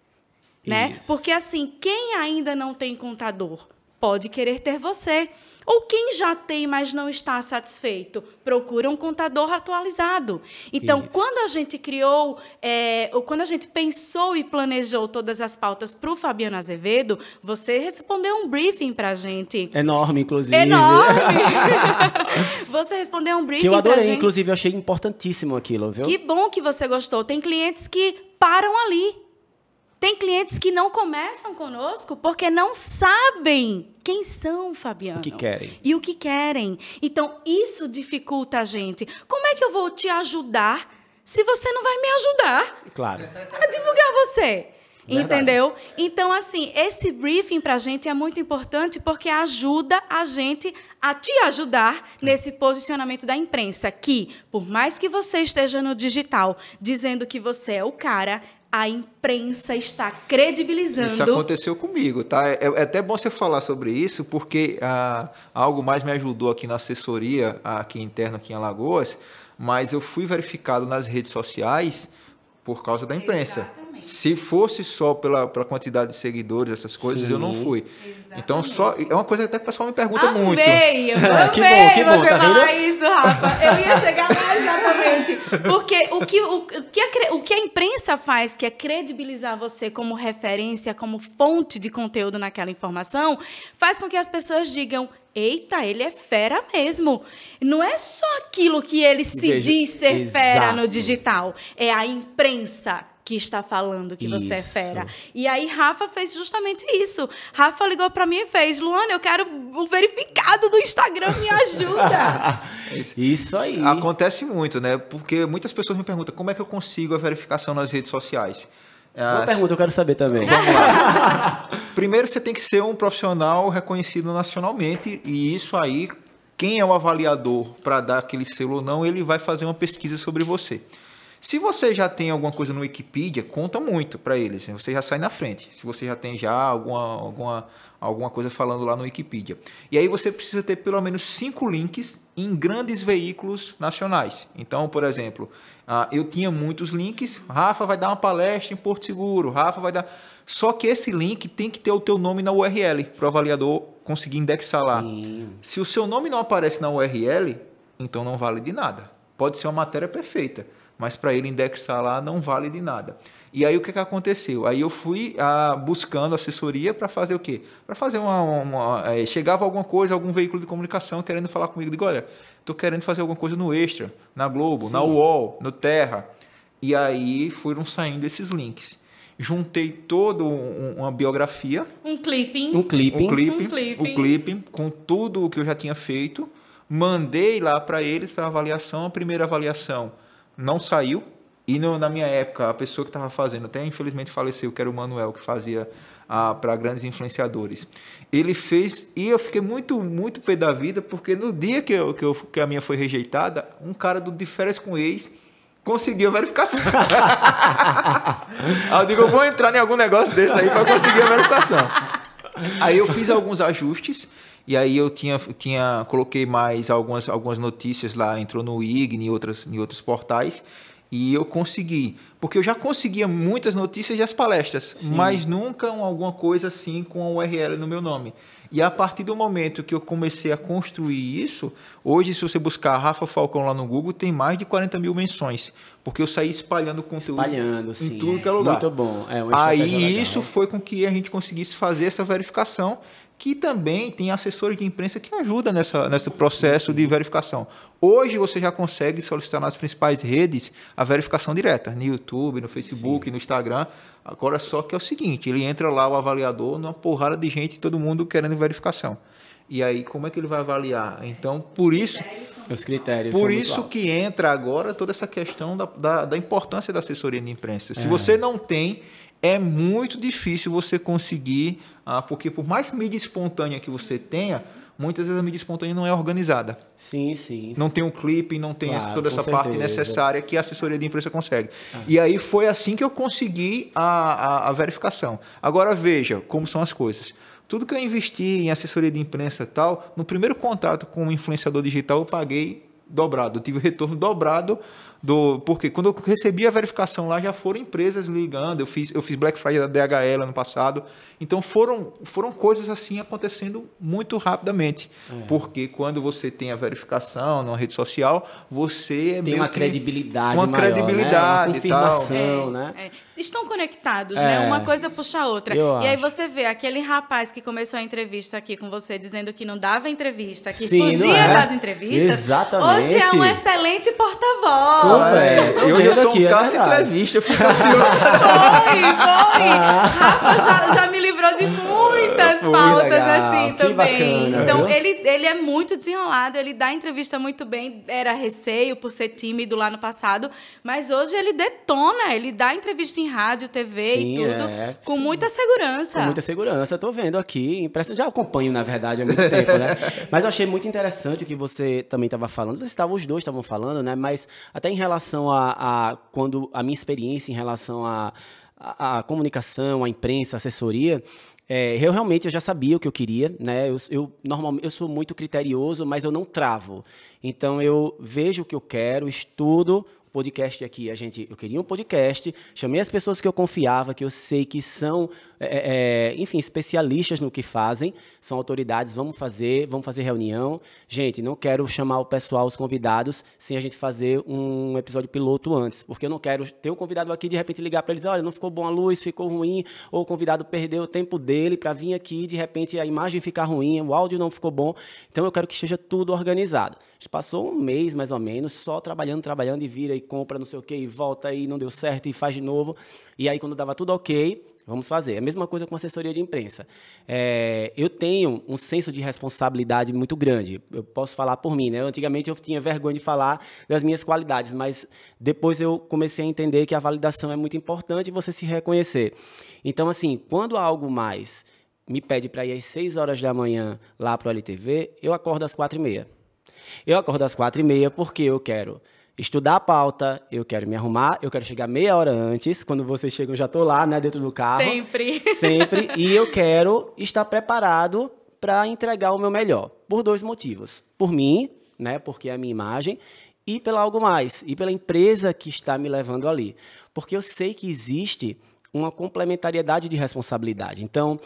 Né? Porque, assim, quem ainda não tem contador pode querer ter você. Ou quem já tem, mas não está satisfeito, procura um contador atualizado. Então, quando a gente criou, quando a gente pensou e planejou todas as pautas para o Fabiano Azevedo, você respondeu um briefing para a gente. Enorme, inclusive. Enorme! Você respondeu um briefing para a gente. Que eu adorei, inclusive, eu achei importantíssimo aquilo, viu? Que bom que você gostou. Tem clientes que param ali. Tem clientes que não começam conosco porque não sabem quem são, Fabiano. O que querem. E o que querem. Então, isso dificulta a gente. Como é que eu vou te ajudar se você não vai me ajudar? Claro. A divulgar você. Verdade. Entendeu? Então, assim, esse briefing para a gente é muito importante porque ajuda a gente a te ajudar nesse posicionamento da imprensa, que, por mais que você esteja no digital dizendo que você é o cara, a imprensa está credibilizando. Isso aconteceu comigo, tá? É até bom você falar sobre isso, porque algo mais me ajudou aqui na assessoria, aqui interna, aqui em Alagoas, mas eu fui verificado nas redes sociais por causa da imprensa. Exatamente. Se fosse só pela quantidade de seguidores, essas coisas, eu não fui. Exatamente. Então, é uma coisa até que o pessoal me pergunta muito. Amei que bom, você tá falar isso, Rafa. Eu ia chegar lá exatamente. Porque o que a imprensa faz, que é credibilizar você como referência, como fonte de conteúdo naquela informação, faz com que as pessoas digam: eita, ele é fera mesmo. Não é só aquilo que ele se diz ser fera no digital. É a imprensa que está falando que você é fera. E aí, Rafa fez justamente isso. Rafa ligou para mim e fez: Luana, eu quero o verificado do Instagram, me ajuda. Isso aí. Acontece muito, né? Porque muitas pessoas me perguntam: como é que eu consigo a verificação nas redes sociais? Uma pergunta eu quero saber também. Vamos lá. Primeiro, você tem que ser um profissional reconhecido nacionalmente, e isso aí, quem é o avaliador para dar aquele selo ou não, ele vai fazer uma pesquisa sobre você. Se você já tem alguma coisa no Wikipedia, conta muito para eles, você já sai na frente. Se você já tem alguma coisa falando lá no Wikipedia. E aí você precisa ter pelo menos 5 links em grandes veículos nacionais. Então, por exemplo, eu tinha muitos links. Rafa vai dar uma palestra em Porto Seguro. Rafa vai dar... Só que esse link tem que ter o teu nome na URL para o avaliador conseguir indexar lá. Se o seu nome não aparece na URL, então não vale de nada. Pode ser uma matéria perfeita, mas para ele indexar lá não vale de nada. E aí o que aconteceu? Aí eu fui buscando assessoria para fazer o quê? Para fazer chegava alguma coisa, algum veículo de comunicação querendo falar comigo. Digo: olha, estou querendo fazer alguma coisa no Extra, na Globo, na UOL, no Terra. E aí foram saindo esses links. Juntei toda uma biografia. Um clipping Com tudo o que eu já tinha feito. Mandei lá para eles para avaliação. A primeira avaliação não saiu. E na minha época, a pessoa que estava fazendo, até infelizmente faleceu, que era o Manuel, que fazia para grandes influenciadores. Ele fez, e eu fiquei muito, muito pé da vida, porque no dia que a minha foi rejeitada, um cara do De Férias com Ex conseguiu a verificação. Aí eu digo, eu vou entrar em algum negócio desse aí para conseguir a verificação. Aí eu fiz alguns ajustes, e aí eu coloquei mais algumas notícias lá, entrou no IG, em outros portais, e eu consegui. Porque eu já conseguia muitas notícias das palestras, sim, mas nunca alguma coisa assim com a URL no meu nome. E a partir do momento que eu comecei a construir isso, hoje, se você buscar Rafa Falcão lá no Google, tem mais de 40 mil menções. Porque eu saí espalhando conteúdo em tudo que é lugar. Muito bom. Aí isso foi com que a gente conseguisse fazer essa verificação, que também tem assessores de imprensa que ajudam nesse processo de verificação. Hoje você já consegue solicitar nas principais redes a verificação direta, no YouTube, no Facebook, sim, no Instagram. Agora só que é o seguinte, ele entra lá, o avaliador, numa porrada de gente, todo mundo querendo verificação. E aí, como é que ele vai avaliar? Então, por isso... Os critérios por isso que entra agora toda essa questão da importância da assessoria de imprensa. Se você não tem, é muito difícil você conseguir, porque por mais mídia espontânea que você tenha, muitas vezes a mídia espontânea não é organizada. Sim, sim. Não tem um clipe, não tem toda essa parte necessária que a assessoria de imprensa consegue. E aí foi assim que eu consegui a verificação. Agora veja como são as coisas. Tudo que eu investi em assessoria de imprensa e tal, no primeiro contrato com o influenciador digital eu paguei dobrado. Eu tive o retorno dobrado porque quando eu recebi a verificação lá, já foram empresas ligando. Eu fiz Black Friday da DHL ano passado. Então foram coisas assim acontecendo muito rapidamente. Porque quando você tem a verificação numa rede social, você tem uma credibilidade maior, credibilidade, né? Uma confirmação, né? Estão conectados, né? Uma coisa puxa a outra. E aí você vê aquele rapaz que começou a entrevista aqui com você, dizendo que não dava entrevista, que fugia das entrevistas. Exatamente. Hoje é um excelente porta-voz. Hoje eu sou um caça-entrevista. Foi. Rafa já me livrou de muitas pautas assim que também. Bacana, então, ele é muito desenrolado, ele dá entrevista muito bem. Era receio por ser tímido lá no passado, mas hoje ele detona, ele dá entrevista em rádio, TV e tudo, com muita segurança. Com muita segurança. Estou vendo aqui, já acompanho, na verdade, há muito tempo, né? Mas eu achei muito interessante o que você também estava falando. Os dois estavam falando, né? Mas até em relação quando a minha experiência em relação à comunicação, à imprensa, à assessoria, eu realmente já sabia o que eu queria, né? Normalmente eu sou muito criterioso, mas eu não travo. Então eu vejo o que eu quero, estudo. Podcast aqui, eu queria um podcast, chamei as pessoas que eu confiava, que eu sei que são, enfim, especialistas no que fazem, são autoridades, vamos fazer reunião. Gente, não quero chamar o pessoal, os convidados, sem a gente fazer um episódio piloto antes, porque eu não quero ter um convidado aqui, de repente ligar para eles, olha, não ficou bom a luz, ficou ruim, ou o convidado perdeu o tempo dele para vir aqui, de repente a imagem ficar ruim, o áudio não ficou bom, então eu quero que esteja tudo organizado. A gente passou um mês, mais ou menos, só trabalhando, e vira e compra, não sei o quê, e volta, e não deu certo, e faz de novo. E aí, quando dava tudo ok, vamos fazer. A mesma coisa com assessoria de imprensa. Eu tenho um senso de responsabilidade muito grande. Eu posso falar por mim, né? Antigamente, eu tinha vergonha de falar das minhas qualidades, mas depois eu comecei a entender que a validação é muito importante e você se reconhecer. Então, assim, quando há algo mais me pede para ir às 6 horas da manhã lá para o LTV, eu acordo às 4h30. Eu acordo às 4h30 porque eu quero estudar a pauta, eu quero me arrumar, eu quero chegar meia hora antes. Quando vocês chegam, eu já estou lá, né, dentro do carro. Sempre. E eu quero estar preparado para entregar o meu melhor. Por 2 motivos. Por mim, né, porque é a minha imagem, e pela algo mais. E pela empresa que está me levando ali. Porque eu sei que existe uma complementariedade de responsabilidade. Então,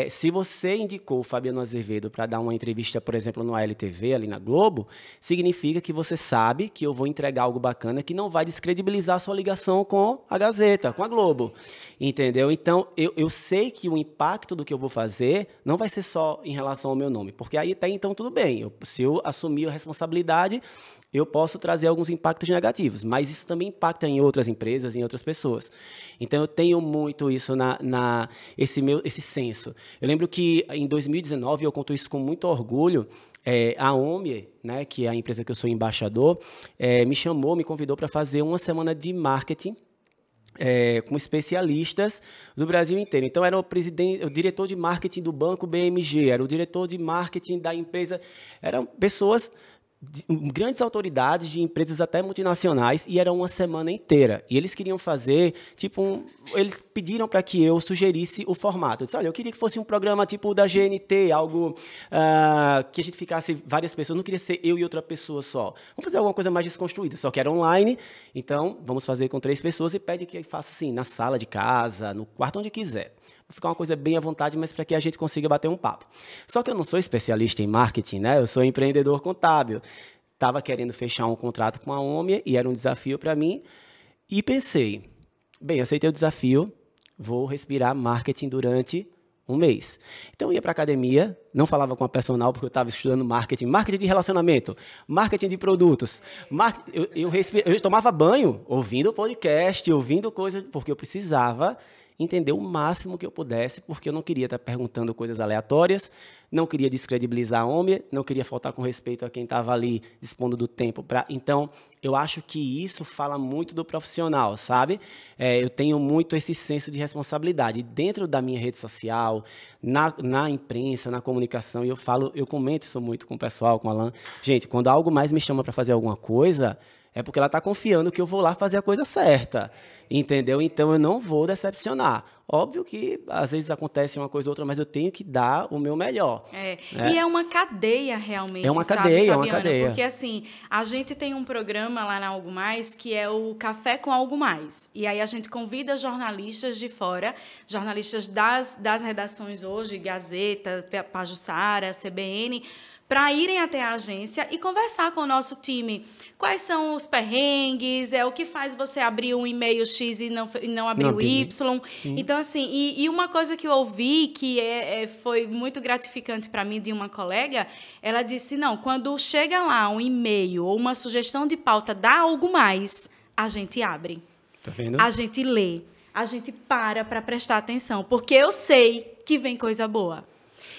se você indicou o Fabiano Azevedo para dar uma entrevista, por exemplo, no ALTV, ali na Globo, significa que você sabe que eu vou entregar algo bacana que não vai descredibilizar a sua ligação com a Gazeta, com a Globo. Entendeu? Então, eu sei que o impacto do que eu vou fazer não vai ser só em relação ao meu nome, porque aí até então tudo bem. Se eu assumir a responsabilidade, eu posso trazer alguns impactos negativos, mas isso também impacta em outras empresas, em outras pessoas. Então, eu tenho muito isso esse senso. Eu lembro que em 2019, eu conto isso com muito orgulho, a OMIE, né, que é a empresa que eu sou embaixador, me convidou para fazer uma semana de marketing com especialistas do Brasil inteiro. Então, era o diretor de marketing do Banco BMG, era o diretor de marketing da empresa, eram pessoas, grandes autoridades de empresas até multinacionais, e era uma semana inteira. E eles queriam fazer, eles pediram para que eu sugerisse o formato. Eu disse, olha, eu queria que fosse um programa tipo da GNT, algo que a gente ficasse várias pessoas, não queria ser eu e outra pessoa só. Vamos fazer alguma coisa mais desconstruída, só que era online, então vamos fazer com 3 pessoas e pede que faça assim, na sala de casa, no quarto, onde quiser. Vai ficar uma coisa bem à vontade, mas para que a gente consiga bater um papo. Só que eu não sou especialista em marketing, né? Eu sou empreendedor contábil. Estava querendo fechar um contrato com a OMIA e era um desafio para mim. E pensei, bem, aceitei o desafio, vou respirar marketing durante um mês. Então, eu ia para a academia, não falava com a personal, porque eu estava estudando marketing de relacionamento, marketing de produtos. Eu tomava banho ouvindo podcast, ouvindo coisas, porque eu precisava entender o máximo que eu pudesse, porque eu não queria estar perguntando coisas aleatórias, não queria descredibilizar a OMIA, não queria faltar com respeito a quem estava ali dispondo do tempo. Então, eu acho que isso fala muito do profissional, sabe? Eu tenho muito esse senso de responsabilidade. Dentro da minha rede social, na imprensa, na comunicação, eu comento isso muito com o pessoal, com o Alan. Gente, quando algo mais me chama para fazer alguma coisa, é porque ela está confiando que eu vou lá fazer a coisa certa. Entendeu? Então, eu não vou decepcionar. Óbvio que, às vezes, acontece uma coisa ou outra, mas eu tenho que dar o meu melhor. Né? E é uma cadeia, realmente, É uma cadeia, Fabiana? é uma cadeia. Porque, assim, a gente tem um programa lá na Algo Mais, que é o Café com Algo Mais. E aí a gente convida jornalistas de fora, jornalistas das redações hoje, Gazeta, Pajuçara, CBN, para irem até a agência e conversar com o nosso time. Quais são os perrengues, o que faz você abrir um e-mail X e não abrir o Y. Sim. Então, assim, e uma coisa que eu ouvi que foi muito gratificante para mim de uma colega, ela disse, não, quando chega lá um e-mail ou uma sugestão de pauta dá algo mais, a gente abre. Tá vendo? A gente lê, a gente para prestar atenção, porque eu sei que vem coisa boa.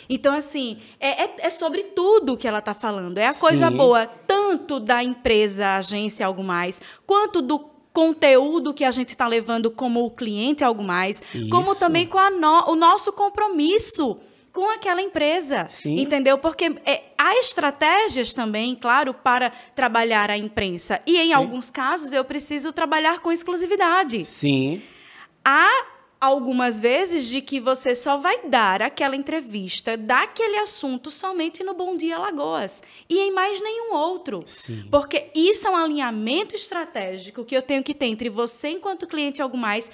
Então, assim, é sobre tudo que ela está falando. É a coisa boa, tanto da empresa, agência Algo Mais, quanto do conteúdo que a gente está levando como o cliente Algo Mais, como também com o nosso compromisso com aquela empresa. Sim. Entendeu? Porque há estratégias também, claro, para trabalhar a imprensa. E, em alguns casos, eu preciso trabalhar com exclusividade. Sim. Há algumas vezes de que você só vai dar aquela entrevista daquele assunto somente no Bom Dia Alagoas e em mais nenhum outro. Sim. Porque isso é um alinhamento estratégico que eu tenho que ter entre você enquanto cliente Algo Mais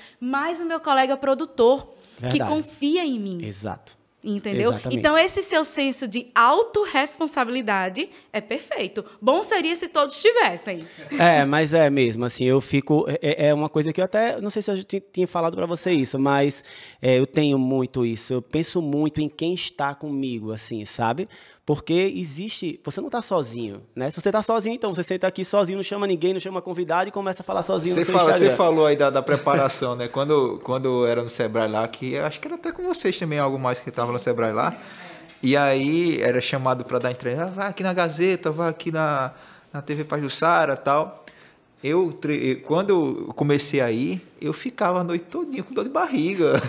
o meu colega produtor. Verdade. Que confia em mim. Exato. Entendeu? Exatamente. Então, esse seu senso de autorresponsabilidade é perfeito. Bom seria se todos tivessem. Mas é mesmo, assim, eu fico... É uma coisa que eu até... Não sei se eu tinha falado para você isso, mas eu tenho muito isso. Eu penso muito em quem está comigo, assim, sabe? Porque existe... Você não está sozinho, né? Se você está sozinho, então você senta aqui sozinho, não chama ninguém, não chama convidado e começa a falar sozinho no seu Instagram. Você falou aí da preparação, né? Quando era no Sebrae lá, que eu acho que era até com vocês também, Algo Mais que estava no Sebrae lá. E aí era chamado para dar entrevista. Vai aqui na Gazeta, vai aqui na TV Pajuçara e tal. Quando eu comecei aí, eu ficava a noite todinha com dor de barriga.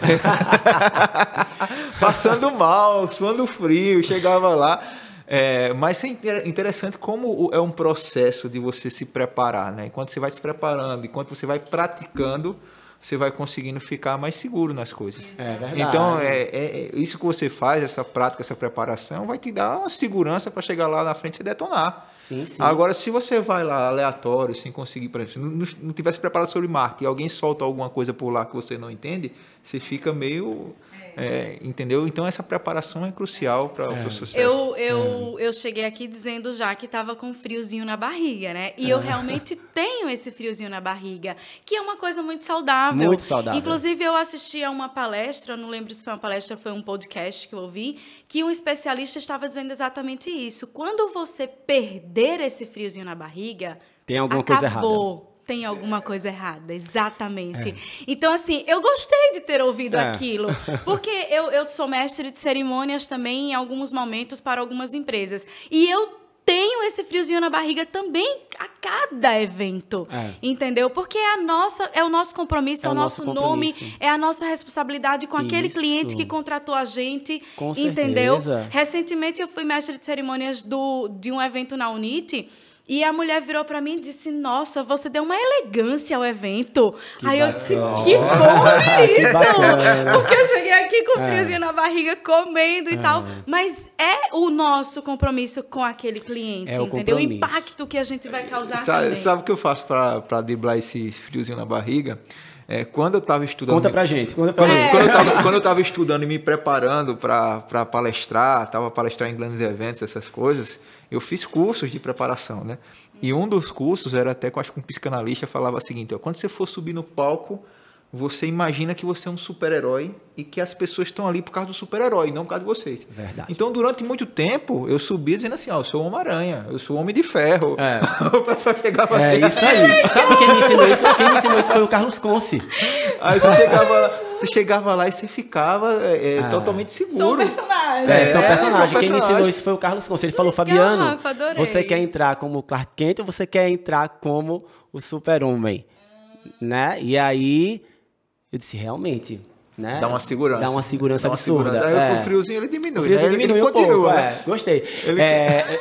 Passando mal, suando frio, chegava lá. Mas é interessante como é um processo de você se preparar, né? Enquanto você vai se preparando, enquanto você vai praticando, você vai conseguindo ficar mais seguro nas coisas. É verdade. Então, isso que você faz, essa prática, essa preparação, vai te dar uma segurança para chegar lá na frente e detonar. Sim, sim. Agora, se você vai lá aleatório, sem conseguir, por exemplo, se não tivesse preparado sobre marketing e alguém solta alguma coisa por lá que você não entende, você fica meio... entendeu? Então, essa preparação é crucial para o sucesso. Eu cheguei aqui dizendo já que estava com um friozinho na barriga, né? E eu realmente tenho esse friozinho na barriga, que é uma coisa muito saudável. Muito saudável. Inclusive, eu assisti a uma palestra, não lembro se foi uma palestra ou foi um podcast que eu ouvi, que um especialista estava dizendo exatamente isso. Quando você perder esse friozinho na barriga, tem alguma coisa errada. Tem alguma coisa errada, exatamente. Então, assim, eu gostei de ter ouvido aquilo, porque eu sou mestre de cerimônias também em alguns momentos para algumas empresas. E eu tenho esse friozinho na barriga também a cada evento, entendeu? Porque é o nosso compromisso, é o nosso nome, é a nossa responsabilidade com aquele cliente que contratou a gente, com entendeu? certeza. Recentemente eu fui mestre de cerimônias de um evento na UNIT. E a mulher virou para mim e disse, nossa, você deu uma elegância ao evento. Aí eu disse, que bom é isso! Porque eu cheguei aqui com um friozinho na barriga, comendo e tal. Mas é o nosso compromisso com aquele cliente, entendeu? O impacto que a gente vai causar também. Sabe o que eu faço para driblar esse friozinho na barriga? Quando eu estava estudando... Conta pra gente. Quando eu estava estudando e me preparando para palestrar, estava palestrar em grandes eventos, essas coisas, eu fiz cursos de preparação, né? E um dos cursos era até, acho que um psicanalista falava o seguinte, quando você for subir no palco, você imagina que você é um super-herói e que as pessoas estão ali por causa do super-herói, não por causa de vocês. Verdade. Então, durante muito tempo, eu subia dizendo assim, eu sou o Homem-Aranha, eu sou o Homem de Ferro. O pessoal chegava aqui. É isso aí. Sabe quem me ensinou isso? Quem me ensinou isso foi o Carlos Conce. Aí você chegava lá e você ficava totalmente seguro. São personagens. São personagens. Quem me ensinou isso foi o Carlos Conce. Ele falou, Fabiano, Rafa, adorei. você quer entrar como o Clark Kent ou você quer entrar como o Super-Homem? Né? E aí... eu disse, realmente, né? Dá uma segurança. Absurda. Aí o friozinho ele diminui. O friozinho diminui ele um pouco. continua, né? Gostei.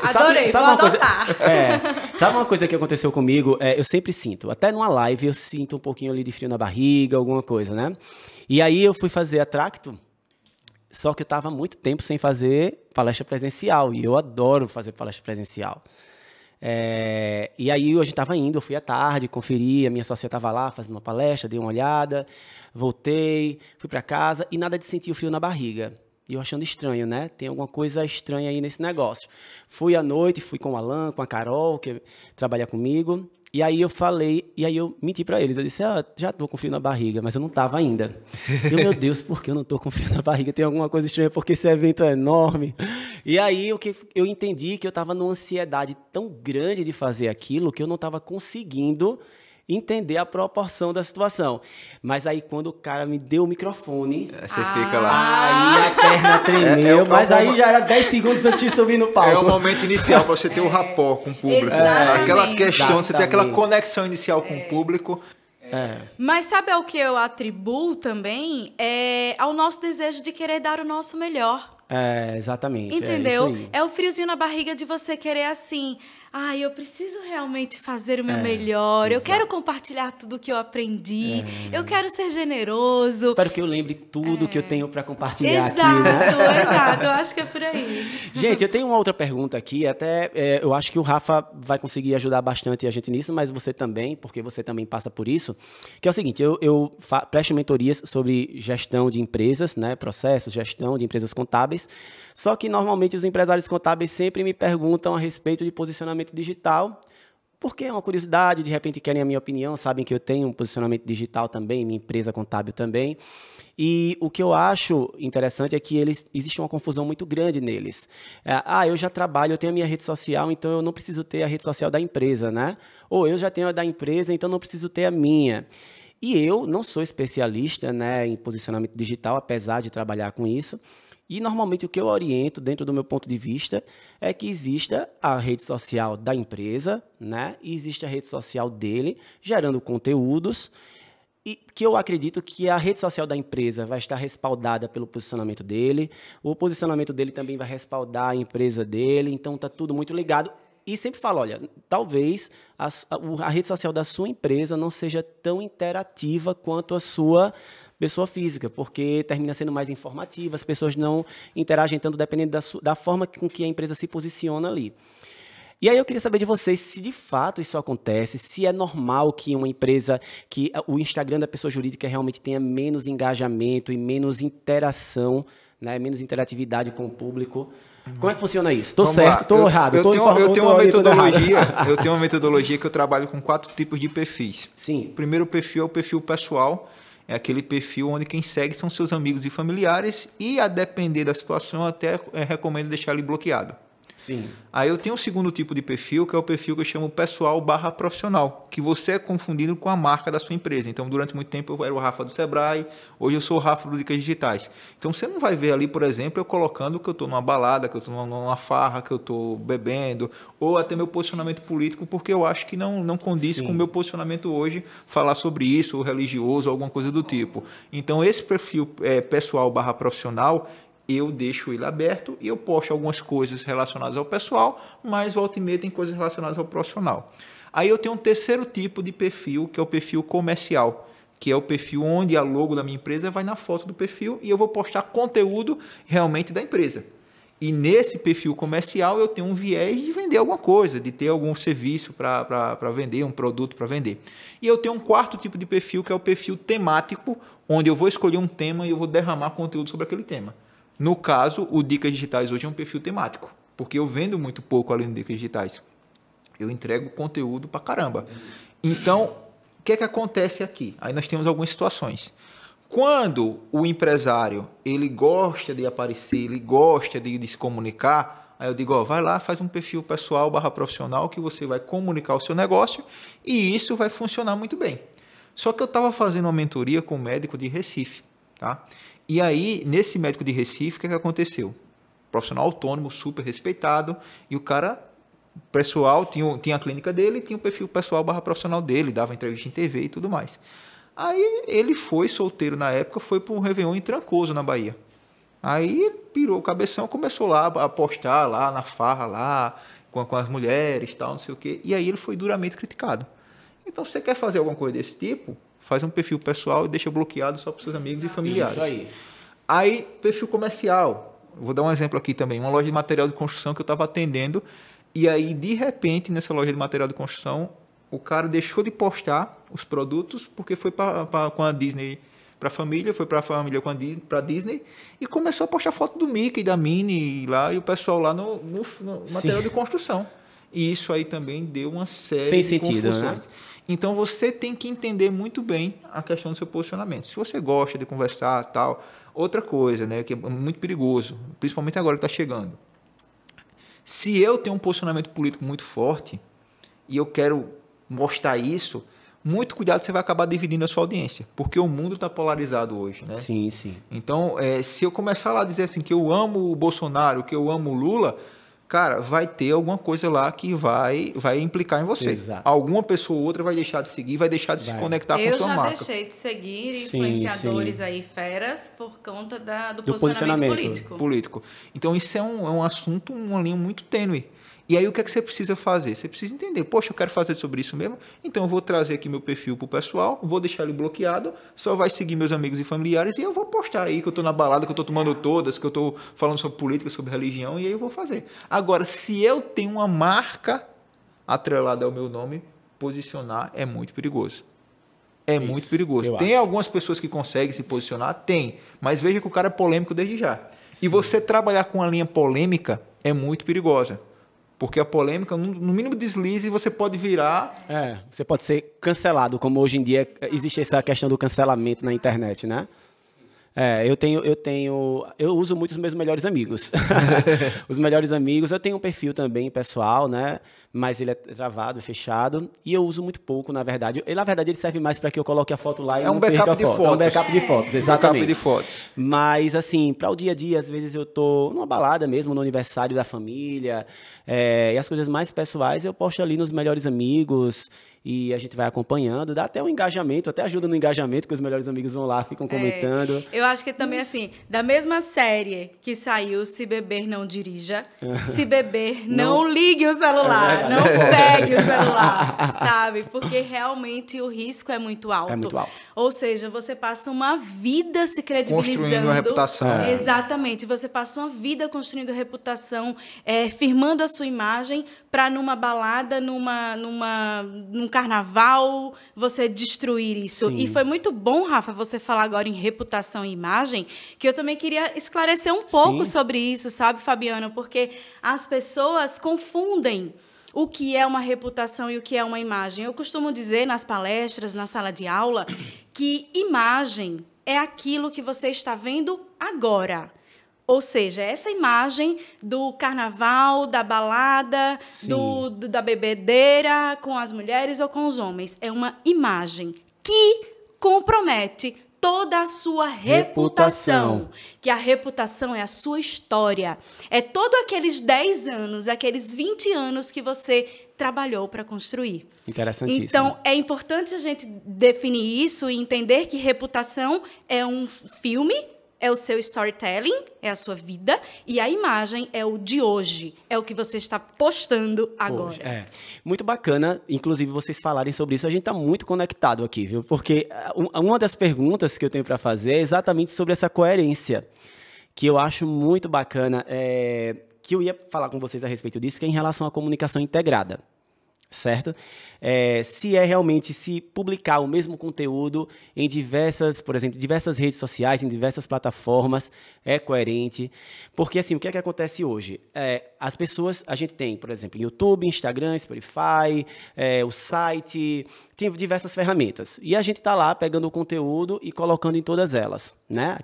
Adorei, sabe vou uma coisa, adotar. sabe uma coisa que aconteceu comigo? Eu sempre sinto, até numa live eu sinto um pouquinho ali de frio na barriga, alguma coisa, né? E aí eu fui fazer a Tracto, só que eu estava há muito tempo sem fazer palestra presencial. E eu adoro fazer palestra presencial. E aí a gente estava indo, eu fui à tarde, conferi, a minha sócia estava lá fazendo uma palestra, dei uma olhada, voltei, fui para casa e nada de sentir o frio na barriga. E eu achando estranho, né? Tem alguma coisa estranha aí nesse negócio. Fui à noite, fui com o Alan, com a Carol, que trabalha comigo. E aí eu falei, e aí eu menti para eles. Eu disse, já estou com frio na barriga, mas eu não estava ainda. Meu Deus, por que eu não estou com frio na barriga? Tem alguma coisa estranha, porque esse evento é enorme. E aí eu entendi que eu estava numa ansiedade tão grande de fazer aquilo que eu não estava conseguindo entender a proporção da situação. Mas aí, quando o cara me deu o microfone... Você fica lá. Aí a perna tremeu, mas aí já era 10 segundos antes de subir no palco. É o momento inicial para você ter o rapport com o público. Aquela questão, você tem aquela conexão inicial com o público. Mas sabe ao que eu atribuo também? Ao nosso desejo de querer dar o nosso melhor. Exatamente. Entendeu? É isso aí. É o friozinho na barriga de você querer assim... eu preciso realmente fazer o meu melhor. Exato. Eu quero compartilhar tudo que eu aprendi. Eu quero ser generoso. Espero que eu lembre tudo que eu tenho para compartilhar Exato, aqui, né? exato. Eu acho que é por aí. Gente, eu tenho uma outra pergunta aqui. Até eu acho que o Rafa vai conseguir ajudar bastante a gente nisso, mas você também, porque você também passa por isso. Que é o seguinte, eu presto mentorias sobre gestão de empresas, né? Processos, gestão de empresas contábeis. Só que, normalmente, os empresários contábeis sempre me perguntam a respeito de posicionamento digital, porque é uma curiosidade, de repente querem a minha opinião, sabem que eu tenho um posicionamento digital também, minha empresa contábil também. E o que eu acho interessante é que existe uma confusão muito grande neles. Eu já trabalho, eu tenho a minha rede social, então eu não preciso ter a rede social da empresa, né? Ou eu já tenho a da empresa, então não preciso ter a minha. E eu não sou especialista, né, em posicionamento digital, apesar de trabalhar com isso. E, normalmente, o que eu oriento, dentro do meu ponto de vista, é que exista a rede social da empresa, né? E existe a rede social dele, gerando conteúdos, e que eu acredito que a rede social da empresa vai estar respaldada pelo posicionamento dele, o posicionamento dele também vai respaldar a empresa dele, então está tudo muito ligado. E sempre falo, olha, talvez a rede social da sua empresa não seja tão interativa quanto a sua pessoa física, porque termina sendo mais informativa, as pessoas não interagem tanto dependendo da forma com que a empresa se posiciona ali. E aí eu queria saber de vocês se de fato isso acontece, se é normal que uma empresa, que o Instagram da pessoa jurídica realmente tenha menos engajamento e menos interação, né, menos interatividade com o público. Como é que funciona isso? Estou certo, estou errado? Eu tenho uma metodologia que eu trabalho com 4 tipos de perfis. Sim. O primeiro perfil é o perfil pessoal, é aquele perfil onde quem segue são seus amigos e familiares e, a depender da situação, até recomendo deixar ele bloqueado. Sim. Aí eu tenho um segundo tipo de perfil, que é o perfil que eu chamo pessoal/profissional, que você é confundido com a marca da sua empresa. Então, durante muito tempo eu era o Rafa do Sebrae, hoje eu sou o Rafa do Dicas Digitais. Então, você não vai ver ali, por exemplo, eu colocando que eu estou numa balada, que eu estou numa farra, que eu estou bebendo, ou até meu posicionamento político, porque eu acho que não condiz com o meu posicionamento hoje falar sobre isso, ou religioso, ou alguma coisa do tipo. Então, esse perfil pessoal/profissional, eu deixo ele aberto e eu posto algumas coisas relacionadas ao pessoal, mas volta e meia tem coisas relacionadas ao profissional. Aí eu tenho um terceiro tipo de perfil, que é o perfil comercial, que é o perfil onde a logo da minha empresa vai na foto do perfil e eu vou postar conteúdo realmente da empresa. E nesse perfil comercial eu tenho um viés de vender alguma coisa, de ter algum serviço para vender, um produto para vender. E eu tenho um quarto tipo de perfil, que é o perfil temático, onde eu vou escolher um tema e eu vou derramar conteúdo sobre aquele tema. No caso, o Dicas Digitais hoje é um perfil temático, porque eu vendo muito pouco ali no Dicas Digitais. Eu entrego conteúdo pra caramba. Então, o que é que acontece aqui? Aí nós temos algumas situações. Quando o empresário ele gosta de aparecer, ele gosta de se comunicar, aí eu digo, ó, vai lá, faz um perfil pessoal/profissional que você vai comunicar o seu negócio e isso vai funcionar muito bem. Só que eu estava fazendo uma mentoria com um médico de Recife, tá? E aí, nesse médico de Recife, o que aconteceu? Profissional autônomo, super respeitado, e o cara, pessoal, tinha a clínica dele, tinha o perfil pessoal/profissional dele, dava entrevista em TV e tudo mais. Aí ele foi, solteiro na época, foi para um Réveillon em Trancoso, na Bahia. Aí pirou o cabeção, começou lá a postar lá na farra, lá, com as mulheres, tal, não sei o quê. E aí ele foi duramente criticado. Então, se você quer fazer alguma coisa desse tipo, faz um perfil pessoal e deixa bloqueado só para seus amigos e familiares. Isso aí. Aí, perfil comercial. Vou dar um exemplo aqui também. Uma loja de material de construção que eu estava atendendo. E aí, de repente, nessa loja de material de construção, o cara deixou de postar os produtos porque foi com a Disney para a família, foi para a família para a Disney e começou a postar foto do Mickey, da Minnie lá, e o pessoal lá no material de construção. E isso aí também deu uma série de confusões. Né? Então, você tem que entender muito bem a questão do seu posicionamento. Se você gosta de conversar tal, outra coisa, né, que é muito perigoso, principalmente agora que está chegando. Se eu tenho um posicionamento político muito forte e eu quero mostrar isso, muito cuidado, você vai acabar dividindo a sua audiência, porque o mundo está polarizado hoje, né? Sim, sim. Então, se eu começar lá a dizer assim que eu amo o Bolsonaro, que eu amo o Lula, cara, vai ter alguma coisa lá que vai implicar em você. Exato. Alguma pessoa ou outra vai deixar de seguir, vai deixar de se conectar com a sua marca. Eu já deixei de seguir influenciadores aí feras por conta do posicionamento político. Então, isso é um assunto, uma linha muito tênue. E aí, o que é que você precisa fazer? Você precisa entender, poxa, eu quero fazer sobre isso mesmo, então eu vou trazer aqui meu perfil para o pessoal, vou deixar ele bloqueado, só vai seguir meus amigos e familiares e eu vou postar aí que eu estou na balada, que eu estou tomando todas, que eu estou falando sobre política, sobre religião, e aí eu vou fazer. Agora, se eu tenho uma marca atrelada ao meu nome, posicionar é muito perigoso. É isso, muito perigoso. Tem algumas pessoas que conseguem se posicionar? Tem. Mas veja que o cara é polêmico desde já. Sim. E você trabalhar com uma linha polêmica é muito perigosa. Porque a polêmica, no mínimo deslize, você pode virar... você pode ser cancelado, como hoje em dia existe essa questão do cancelamento na internet, né? Eu uso muito os meus melhores amigos. Os melhores amigos, eu tenho um perfil também pessoal, né? Mas ele é travado, fechado. E eu uso muito pouco, na verdade. Na verdade, ele serve mais para que eu coloque a foto lá e não perca a foto. É um backup de fotos, exatamente. Backup de fotos. Mas, assim, para o dia a dia, às vezes eu tô numa balada mesmo, no aniversário da família. E as coisas mais pessoais eu posto ali nos melhores amigos. e a gente vai acompanhando, dá até um engajamento, até ajuda no engajamento, que os melhores amigos vão lá, ficam comentando. Eu acho que também, assim, da mesma série que saiu Se Beber Não Dirija, Se Beber Não Ligue o celular, não pegue o celular, sabe? Porque realmente o risco é muito alto. É muito alto. Ou seja, você passa uma vida se credibilizando. Construindo uma reputação. Exatamente. Você passa uma vida construindo reputação, firmando a sua imagem para numa balada, num carnaval, você destruir isso. Sim. E foi muito bom, Rafa, você falar agora em reputação e imagem, que eu também queria esclarecer um pouco sobre isso, sabe, Fabiana? Porque as pessoas confundem o que é uma reputação e o que é uma imagem. Eu costumo dizer nas palestras, na sala de aula, que imagem é aquilo que você está vendo agora. Ou seja, essa imagem do carnaval, da balada, da bebedeira com as mulheres ou com os homens. É uma imagem que compromete toda a sua reputação. Que a reputação é a sua história. É todos aqueles 10 anos, aqueles 20 anos que você trabalhou para construir. Interessantíssimo. Então, é importante a gente definir isso e entender que reputação é um filme, é o seu storytelling, é a sua vida, e a imagem é o de hoje, é o que você está postando agora. Muito bacana, inclusive, vocês falarem sobre isso. A gente está muito conectado aqui, viu? Porque uma das perguntas que eu tenho para fazer é exatamente sobre essa coerência, que eu acho muito bacana, que eu ia falar com vocês a respeito disso, que é em relação à comunicação integrada. Certo? Se é realmente se publicar o mesmo conteúdo em por exemplo, diversas redes sociais, em diversas plataformas, é coerente. Porque, assim, o que é que acontece hoje? As pessoas, a gente tem, por exemplo, YouTube, Instagram, Spotify, o site, tem diversas ferramentas. E a gente está lá pegando o conteúdo e colocando em todas elas, né?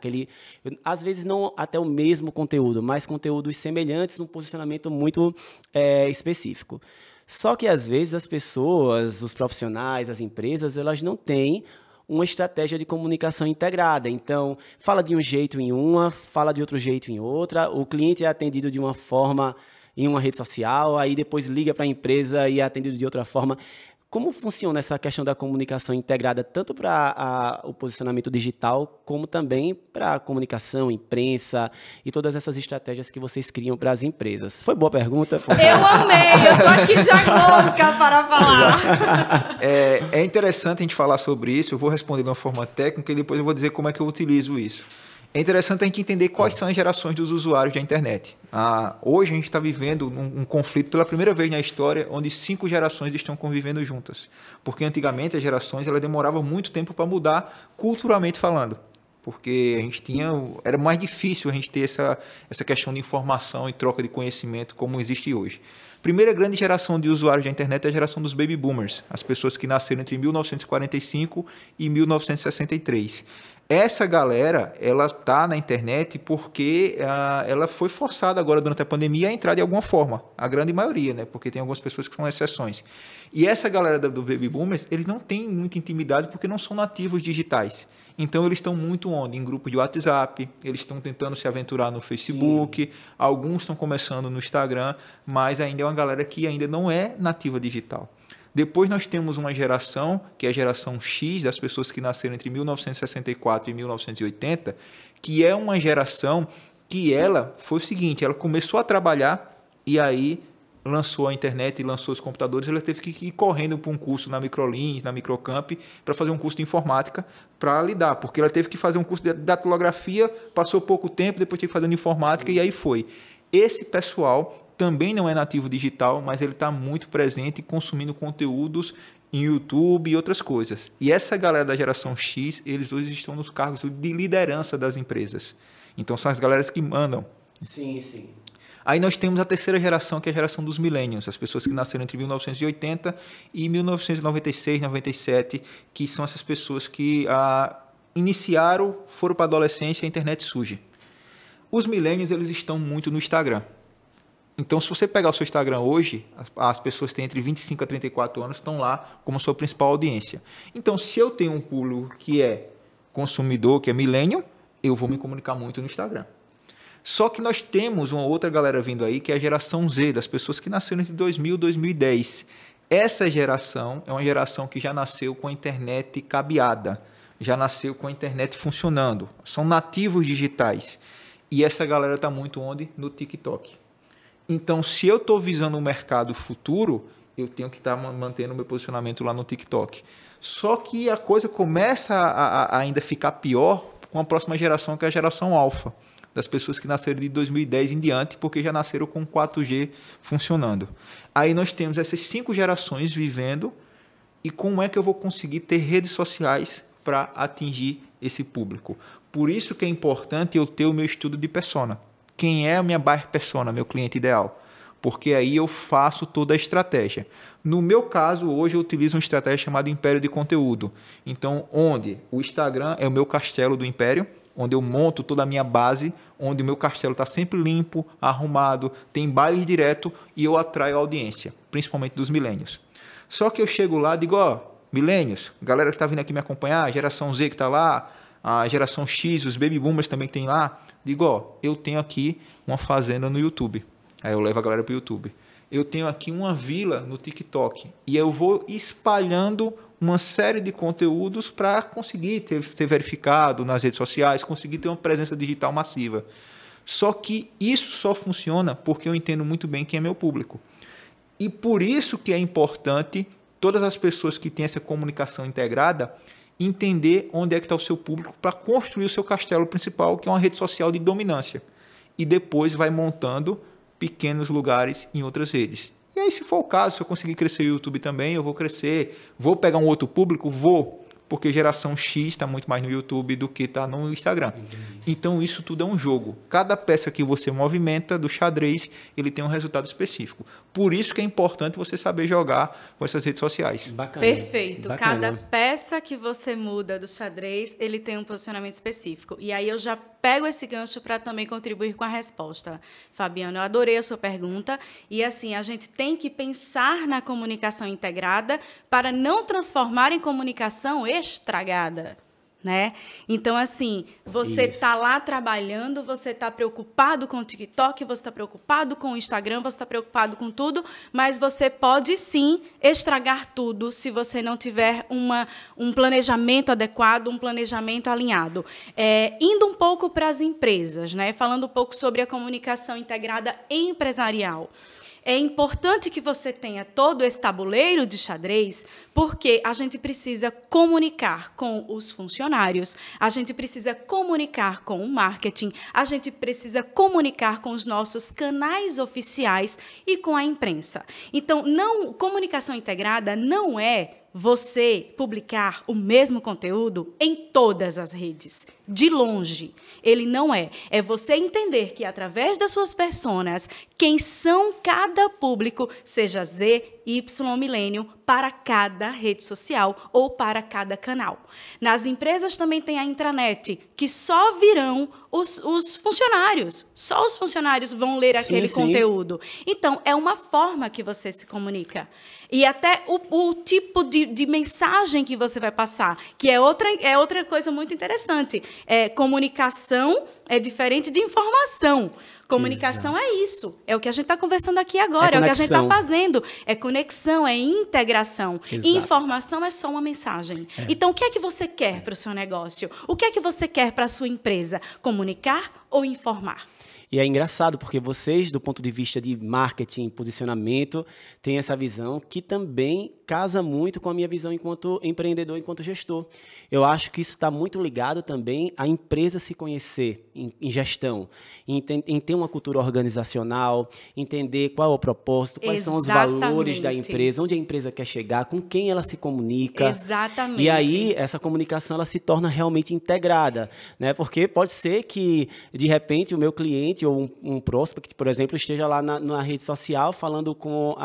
Às vezes não até o mesmo conteúdo, mas conteúdos semelhantes num posicionamento muito específico. Só que, às vezes, as pessoas, os profissionais, as empresas, elas não têm uma estratégia de comunicação integrada. Então, fala de um jeito em uma, fala de outro jeito em outra, o cliente é atendido de uma forma em uma rede social, aí depois liga para a empresa e é atendido de outra forma. Como funciona essa questão da comunicação integrada, tanto para o posicionamento digital, como também para a comunicação, imprensa e todas essas estratégias que vocês criam para as empresas? Foi boa pergunta? Eu amei, eu estou aqui já louca para falar. É interessante a gente falar sobre isso, eu vou responder de uma forma técnica e depois eu vou dizer como é que eu utilizo isso. É interessante a gente entender quais são as gerações dos usuários da internet. Hoje a gente está vivendo um conflito pela primeira vez na história, onde 5 gerações estão convivendo juntas. Porque antigamente as gerações demoravam muito tempo para mudar culturalmente falando. Porque a gente era mais difícil a gente ter essa questão de informação e troca de conhecimento como existe hoje. Primeira grande geração de usuários da internet é a geração dos baby boomers, as pessoas que nasceram entre 1945 e 1963. Essa galera, ela está na internet porque ela foi forçada agora durante a pandemia a entrar de alguma forma. A grande maioria, né? Porque tem algumas pessoas que são exceções. E essa galera do Baby Boomers, eles não têm muita intimidade porque não são nativos digitais. Então, eles estão muito onde? Em grupo de WhatsApp, eles estão tentando se aventurar no Facebook, sim, alguns estão começando no Instagram, mas ainda é uma galera que ainda não é nativa digital. Depois nós temos uma geração, que é a geração X, das pessoas que nasceram entre 1964 e 1980, que é uma geração que ela foi o seguinte, ela começou a trabalhar e aí lançou a internet e lançou os computadores, ela teve que ir correndo para um curso na Microlins, na Microcamp, para fazer um curso de informática para lidar, porque ela teve que fazer um curso de datilografia, passou pouco tempo, depois teve que fazer de informática e aí foi. Esse pessoal também não é nativo digital, mas ele está muito presente consumindo conteúdos em YouTube e outras coisas. E essa galera da geração X, eles hoje estão nos cargos de liderança das empresas. Então, são as galeras que mandam. Sim, sim. Aí nós temos a terceira geração, que é a geração dos millennials, as pessoas que nasceram entre 1980 e 1996, 97, que são essas pessoas que iniciaram, foram para a adolescência e a internet surge. Os millennials, eles estão muito no Instagram. Então, se você pegar o seu Instagram hoje, as pessoas que têm entre 25 a 34 anos estão lá como sua principal audiência. Então, se eu tenho um público que é consumidor, que é millennial, eu vou me comunicar muito no Instagram. Só que nós temos uma outra galera vindo aí, que é a geração Z, das pessoas que nasceram entre 2000 e 2010. Essa geração é uma geração que já nasceu com a internet cabeada, já nasceu com a internet funcionando. São nativos digitais. E essa galera está muito onde? No TikTok. Então, se eu estou visando um mercado futuro, eu tenho que estar mantendo o meu posicionamento lá no TikTok. Só que a coisa começa a ainda ficar pior com a próxima geração, que é a geração alfa, das pessoas que nasceram de 2010 em diante, porque já nasceram com 4G funcionando. Aí nós temos essas 5 gerações vivendo, e como é que eu vou conseguir ter redes sociais para atingir esse público? Por isso que é importante eu ter o meu estudo de persona. Quem é a minha buyer persona, meu cliente ideal? Porque aí eu faço toda a estratégia. No meu caso, hoje eu utilizo uma estratégia chamada Império de Conteúdo. Então, onde o Instagram é o meu castelo do Império, onde eu monto toda a minha base, onde o meu castelo está sempre limpo, arrumado, tem baile direto e eu atraio a audiência, principalmente dos milênios. Só que eu chego lá e digo, ó, milênios, galera que está vindo aqui me acompanhar, a geração Z que está lá, a geração X, os baby boomers também que tem lá, digo, ó, eu tenho aqui uma fazenda no YouTube. Aí eu levo a galera para o YouTube. Eu tenho aqui uma vila no TikTok. E eu vou espalhando uma série de conteúdos para conseguir ter verificado nas redes sociais, conseguir ter uma presença digital massiva. Só que isso só funciona porque eu entendo muito bem quem é meu público. E por isso que é importante todas as pessoas que têm essa comunicação integrada entender onde é que está o seu público para construir o seu castelo principal, que é uma rede social de dominância. E depois vai montando pequenos lugares em outras redes. E aí, se for o caso, se eu conseguir crescer o YouTube também, eu vou crescer. Vou pegar um outro público? Vou. Porque geração X está muito mais no YouTube do que está no Instagram. Então, isso tudo é um jogo. Cada peça que você movimenta do xadrez, ele tem um resultado específico. Por isso que é importante você saber jogar com essas redes sociais. Bacana. Perfeito. Bacana. Cada peça que você muda do xadrez, ele tem um posicionamento específico. E aí eu já pego esse gancho para também contribuir com a resposta. Fabiano, eu adorei a sua pergunta. E assim, a gente tem que pensar na comunicação integrada para não transformar em comunicação estragada, né? Então, assim, você está lá trabalhando, você está preocupado com o TikTok, você está preocupado com o Instagram, você está preocupado com tudo, mas você pode, sim, estragar tudo se você não tiver um planejamento adequado, um planejamento alinhado. Indo um pouco para as empresas, né? Falando um pouco sobre a comunicação integrada empresarial. É importante que você tenha todo esse tabuleiro de xadrez, porque a gente precisa comunicar com os funcionários, a gente precisa comunicar com o marketing, a gente precisa comunicar com os nossos canais oficiais e com a imprensa. Então, comunicação integrada não é você publicar o mesmo conteúdo em todas as redes. De longe, ele não é. É você entender que, através das suas personas, quem são cada público, seja Z, Y, milênio, para cada rede social ou para cada canal. Nas empresas também tem a intranet, que só virão os funcionários. Só os funcionários vão ler aquele conteúdo. Então, é uma forma que você se comunica. E até o tipo de mensagem que você vai passar, que é outra coisa muito interessante. Comunicação é diferente de informação. Comunicação é isso. É o que a gente está conversando aqui agora. É o que a gente está fazendo. É conexão, é integração. Exato. Informação é só uma mensagem. Então, o que é que você quer para o seu negócio? O que é que você quer para a sua empresa? Comunicar ou informar? E é engraçado, porque vocês, do ponto de vista de marketing, posicionamento, têm essa visão que também casa muito com a minha visão enquanto empreendedor, enquanto gestor. Eu acho que isso está muito ligado também à empresa se conhecer em gestão, em ter uma cultura organizacional, entender qual é o propósito, quais são os valores da empresa, onde a empresa quer chegar, com quem ela se comunica. Exatamente. E aí, essa comunicação ela se torna realmente integrada, né? Porque pode ser que, de repente, o meu cliente ou um prospect, por exemplo, esteja lá na rede social falando com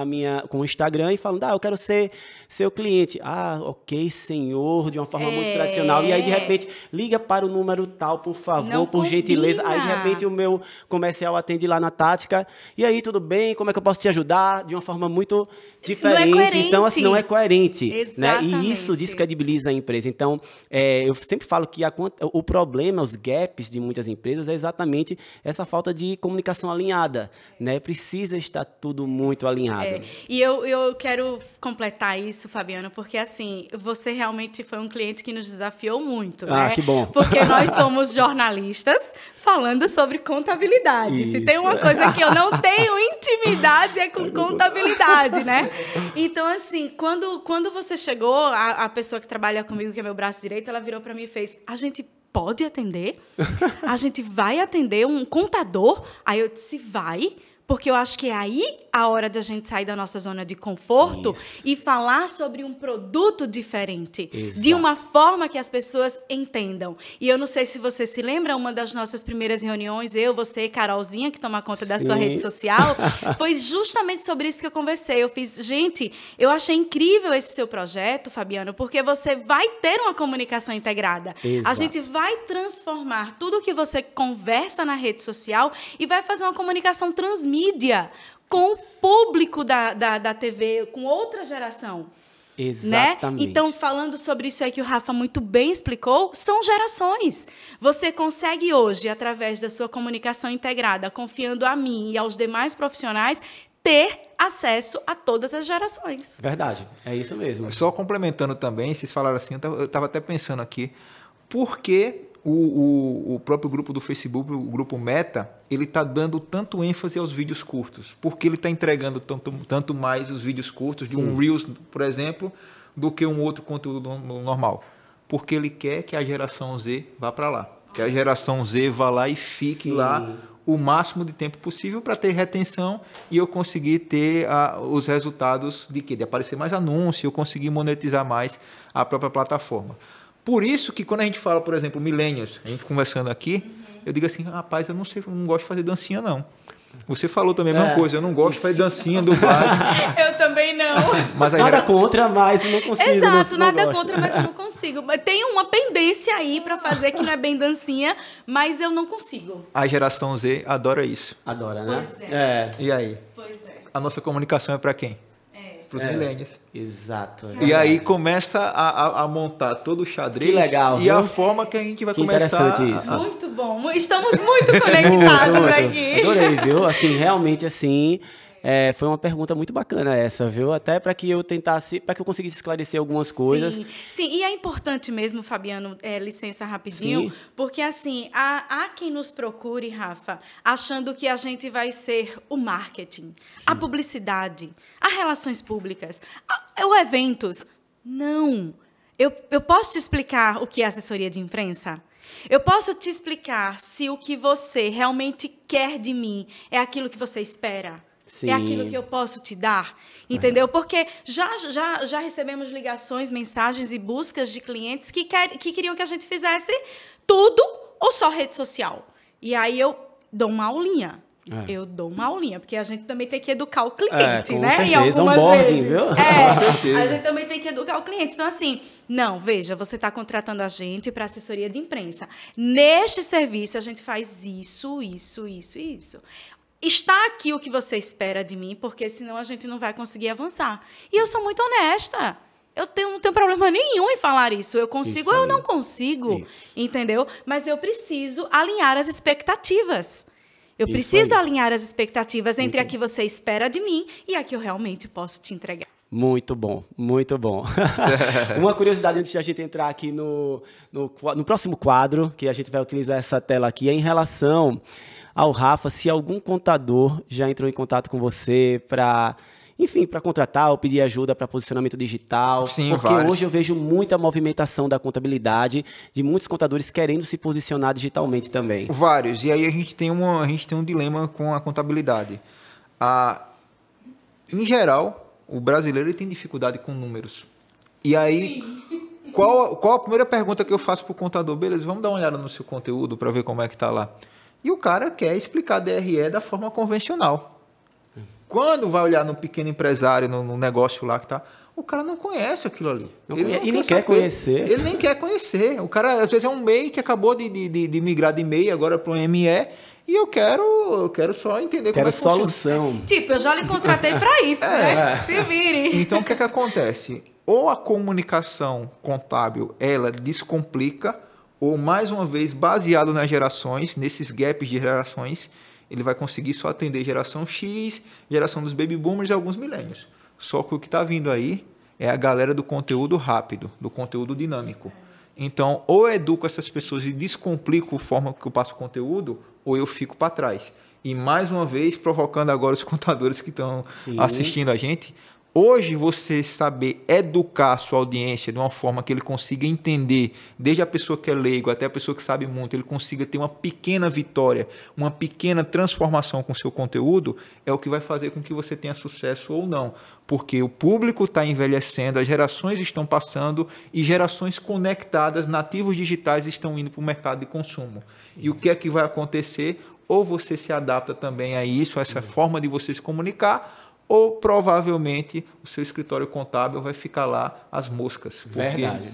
o Instagram e falando, eu quero ser seu cliente. Ok, senhor, de uma forma muito tradicional. E aí, de repente, liga para o número tal, por favor, não por gentileza. Aí, de repente, o meu comercial atende lá na tática. E aí, tudo bem? Como é que eu posso te ajudar? De uma forma muito diferente. Não é coerente. Então, assim, não é coerente. Exatamente. Né? E isso descredibiliza a empresa. Então, eu sempre falo que o problema, os gaps de muitas empresas é exatamente essa falta falta de comunicação alinhada, né? Precisa estar tudo muito alinhado. E eu quero completar isso, Fabiano, porque assim, você realmente foi um cliente que nos desafiou muito, né? Que bom. Porque nós somos jornalistas falando sobre contabilidade. Isso. Se tem uma coisa que eu não tenho intimidade é com contabilidade, né? Então, assim, quando você chegou, a pessoa que trabalha comigo, que é meu braço direito, ela virou para mim e fez: a gente pode atender? A gente vai atender um contador? Aí eu disse: vai. Porque eu acho que é aí a hora de a gente sair da nossa zona de conforto e falar sobre um produto diferente. Exato. De uma forma que as pessoas entendam. E eu não sei se você se lembra, uma das nossas primeiras reuniões, eu, você, Carolzinha, que toma conta da sua rede social, foi justamente sobre isso que eu conversei. Eu fiz: gente, eu achei incrível esse seu projeto, Fabiano, porque você vai ter uma comunicação integrada. Exato. A gente vai transformar tudo que você conversa na rede social e vai fazer uma comunicação transmídia com o público da TV, com outra geração. Exatamente. Né? Então, falando sobre isso aí que o Rafa muito bem explicou, são gerações. Você consegue hoje, através da sua comunicação integrada, confiando a mim e aos demais profissionais, ter acesso a todas as gerações. Verdade, é isso mesmo. Só complementando também, vocês falaram assim, eu estava até pensando aqui, por que o próprio grupo do Facebook, o grupo Meta, ele está dando tanto ênfase aos vídeos curtos? Porque ele está entregando tanto mais os vídeos curtos, de um Reels, por exemplo, do que um outro conteúdo normal? Porque ele quer que a geração Z vá para lá. Que a geração Z vá lá e fique lá o máximo de tempo possível para ter retenção e eu conseguir ter os resultados de aparecer mais anúncio, eu conseguir monetizar mais a própria plataforma. Por isso que quando a gente fala, por exemplo, millennials, a gente conversando aqui, eu digo assim: rapaz, eu não gosto de fazer dancinha, não. Você falou também a mesma coisa, eu não gosto de fazer dancinha, dublagem. Eu também não. Mas nada contra, mas não consigo. Exato, nada contra, mas eu não consigo. Tem uma pendência aí para fazer que não é bem dancinha, mas eu não consigo. A geração Z adora isso. Adora, né? Pois é. E aí? Pois é. A nossa comunicação é para quem? Para os millennials. Exato. E aí começa a montar todo o xadrez. Que legal, e viu? a forma que a gente vai Que começar. interessante isso. Muito bom. Estamos muito conectados muito. aqui. Adorei, viu? Assim, realmente, assim, foi uma pergunta muito bacana essa, viu? Até para que eu tentasse, para que eu conseguisse esclarecer algumas coisas. Sim, e é importante mesmo, Fabiano, licença rapidinho, porque assim, há quem nos procure, Rafa, achando que a gente vai ser o marketing, a publicidade, as relações públicas, o eventos. Não. Eu posso te explicar o que é assessoria de imprensa? Eu posso te explicar se o que você realmente quer de mim é aquilo que você espera? Sim. É aquilo que eu posso te dar, entendeu? Porque já recebemos ligações, mensagens e buscas de clientes que queriam que a gente fizesse tudo ou só rede social. E aí eu dou uma aulinha. Eu dou uma aulinha, porque a gente também tem que educar o cliente, com né? certeza, algumas onboarding, vezes. viu? Com certeza. A gente também tem que educar o cliente. Então, assim, não, veja, você está contratando a gente para assessoria de imprensa. Neste serviço, a gente faz isso. Está aqui o que você espera de mim, porque senão a gente não vai conseguir avançar. E eu sou muito honesta. Eu não tenho problema nenhum em falar isso. Eu consigo ou eu não consigo, entendeu? Mas eu preciso alinhar as expectativas. Eu preciso alinhar as expectativas entre a que você espera de mim e a que eu realmente posso te entregar. Muito bom, muito bom. Uma curiosidade antes de a gente entrar aqui no próximo quadro, que a gente vai utilizar essa tela aqui, é em relação ao Rafa, se algum contador já entrou em contato com você para contratar ou pedir ajuda para posicionamento digital. Sim, porque vários. hoje eu vejo muita movimentação da contabilidade, de muitos contadores querendo se posicionar digitalmente também. Vários. E aí a gente tem um dilema com a contabilidade. Em geral, o brasileiro ele tem dificuldade com números. E aí, qual a primeira pergunta que eu faço para o contador? Beleza, vamos dar uma olhada no seu conteúdo para ver como é que está lá. E o cara quer explicar DRE da forma convencional. Quando vai olhar no pequeno empresário, no negócio lá que tá, o cara não conhece aquilo ali. Ele nem quer conhecer. Ele nem quer conhecer. O cara, às vezes, é um MEI que acabou de migrar de MEI agora para um ME e eu quero só entender como é que solução. funciona. Tipo, eu já lhe contratei para isso, né? Se vire. Então, o que acontece? Ou a comunicação contábil, ela descomplica, ou, mais uma vez, baseado nas gerações, nesses gaps de gerações, ele vai conseguir só atender geração X, geração dos baby boomers e alguns milênios. Só que o que está vindo aí é a galera do conteúdo rápido, do conteúdo dinâmico. Então, ou eu educo essas pessoas e descomplico a forma que eu passo o conteúdo, ou eu fico para trás. E, mais uma vez, provocando agora os contadores que estão assistindo a gente, hoje você saber educar a sua audiência de uma forma que ele consiga entender, desde a pessoa que é leigo até a pessoa que sabe muito, ele consiga ter uma pequena vitória, uma pequena transformação com o seu conteúdo, é o que vai fazer com que você tenha sucesso ou não. Porque o público está envelhecendo, as gerações estão passando e gerações conectadas, nativos digitais, estão indo para o mercado de consumo. E o que é que vai acontecer? Ou você se adapta também a isso, a essa forma de você se comunicar, ou provavelmente o seu escritório contábil vai ficar lá às moscas. Verdade.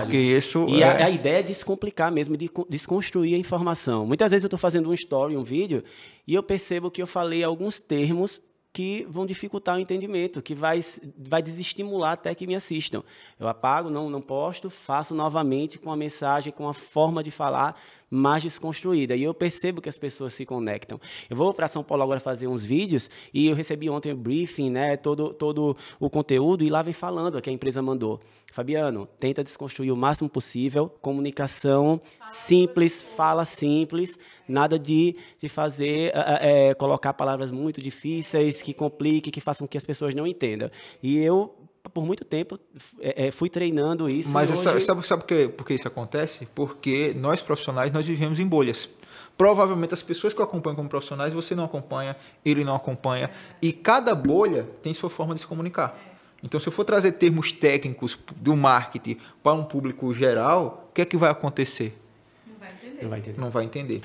Porque isso e a ideia é descomplicar mesmo, de desconstruir a informação. Muitas vezes eu estou fazendo um story, um vídeo, e eu percebo que eu falei alguns termos que vão dificultar o entendimento, que vai desestimular até que me assistam. Eu apago, não posto, faço novamente com a mensagem, com a forma de falar mais desconstruída. E eu percebo que as pessoas se conectam. Eu vou para São Paulo agora fazer uns vídeos e eu recebi ontem o briefing, né, todo o conteúdo, e lá vem falando que a empresa mandou. Fabiano, tenta desconstruir o máximo possível, comunicação simples, fala simples, nada de fazer, colocar palavras muito difíceis, que compliquem, que façam que as pessoas não entendam. E eu, por muito tempo, fui treinando isso. Mas hoje... sabe por que isso acontece? Porque nós profissionais, nós vivemos em bolhas. Provavelmente as pessoas que eu acompanho como profissionais, você não acompanha, ele não acompanha. E cada bolha tem sua forma de se comunicar. Então, se eu for trazer termos técnicos do marketing para um público geral, o que é que vai acontecer? Não vai entender.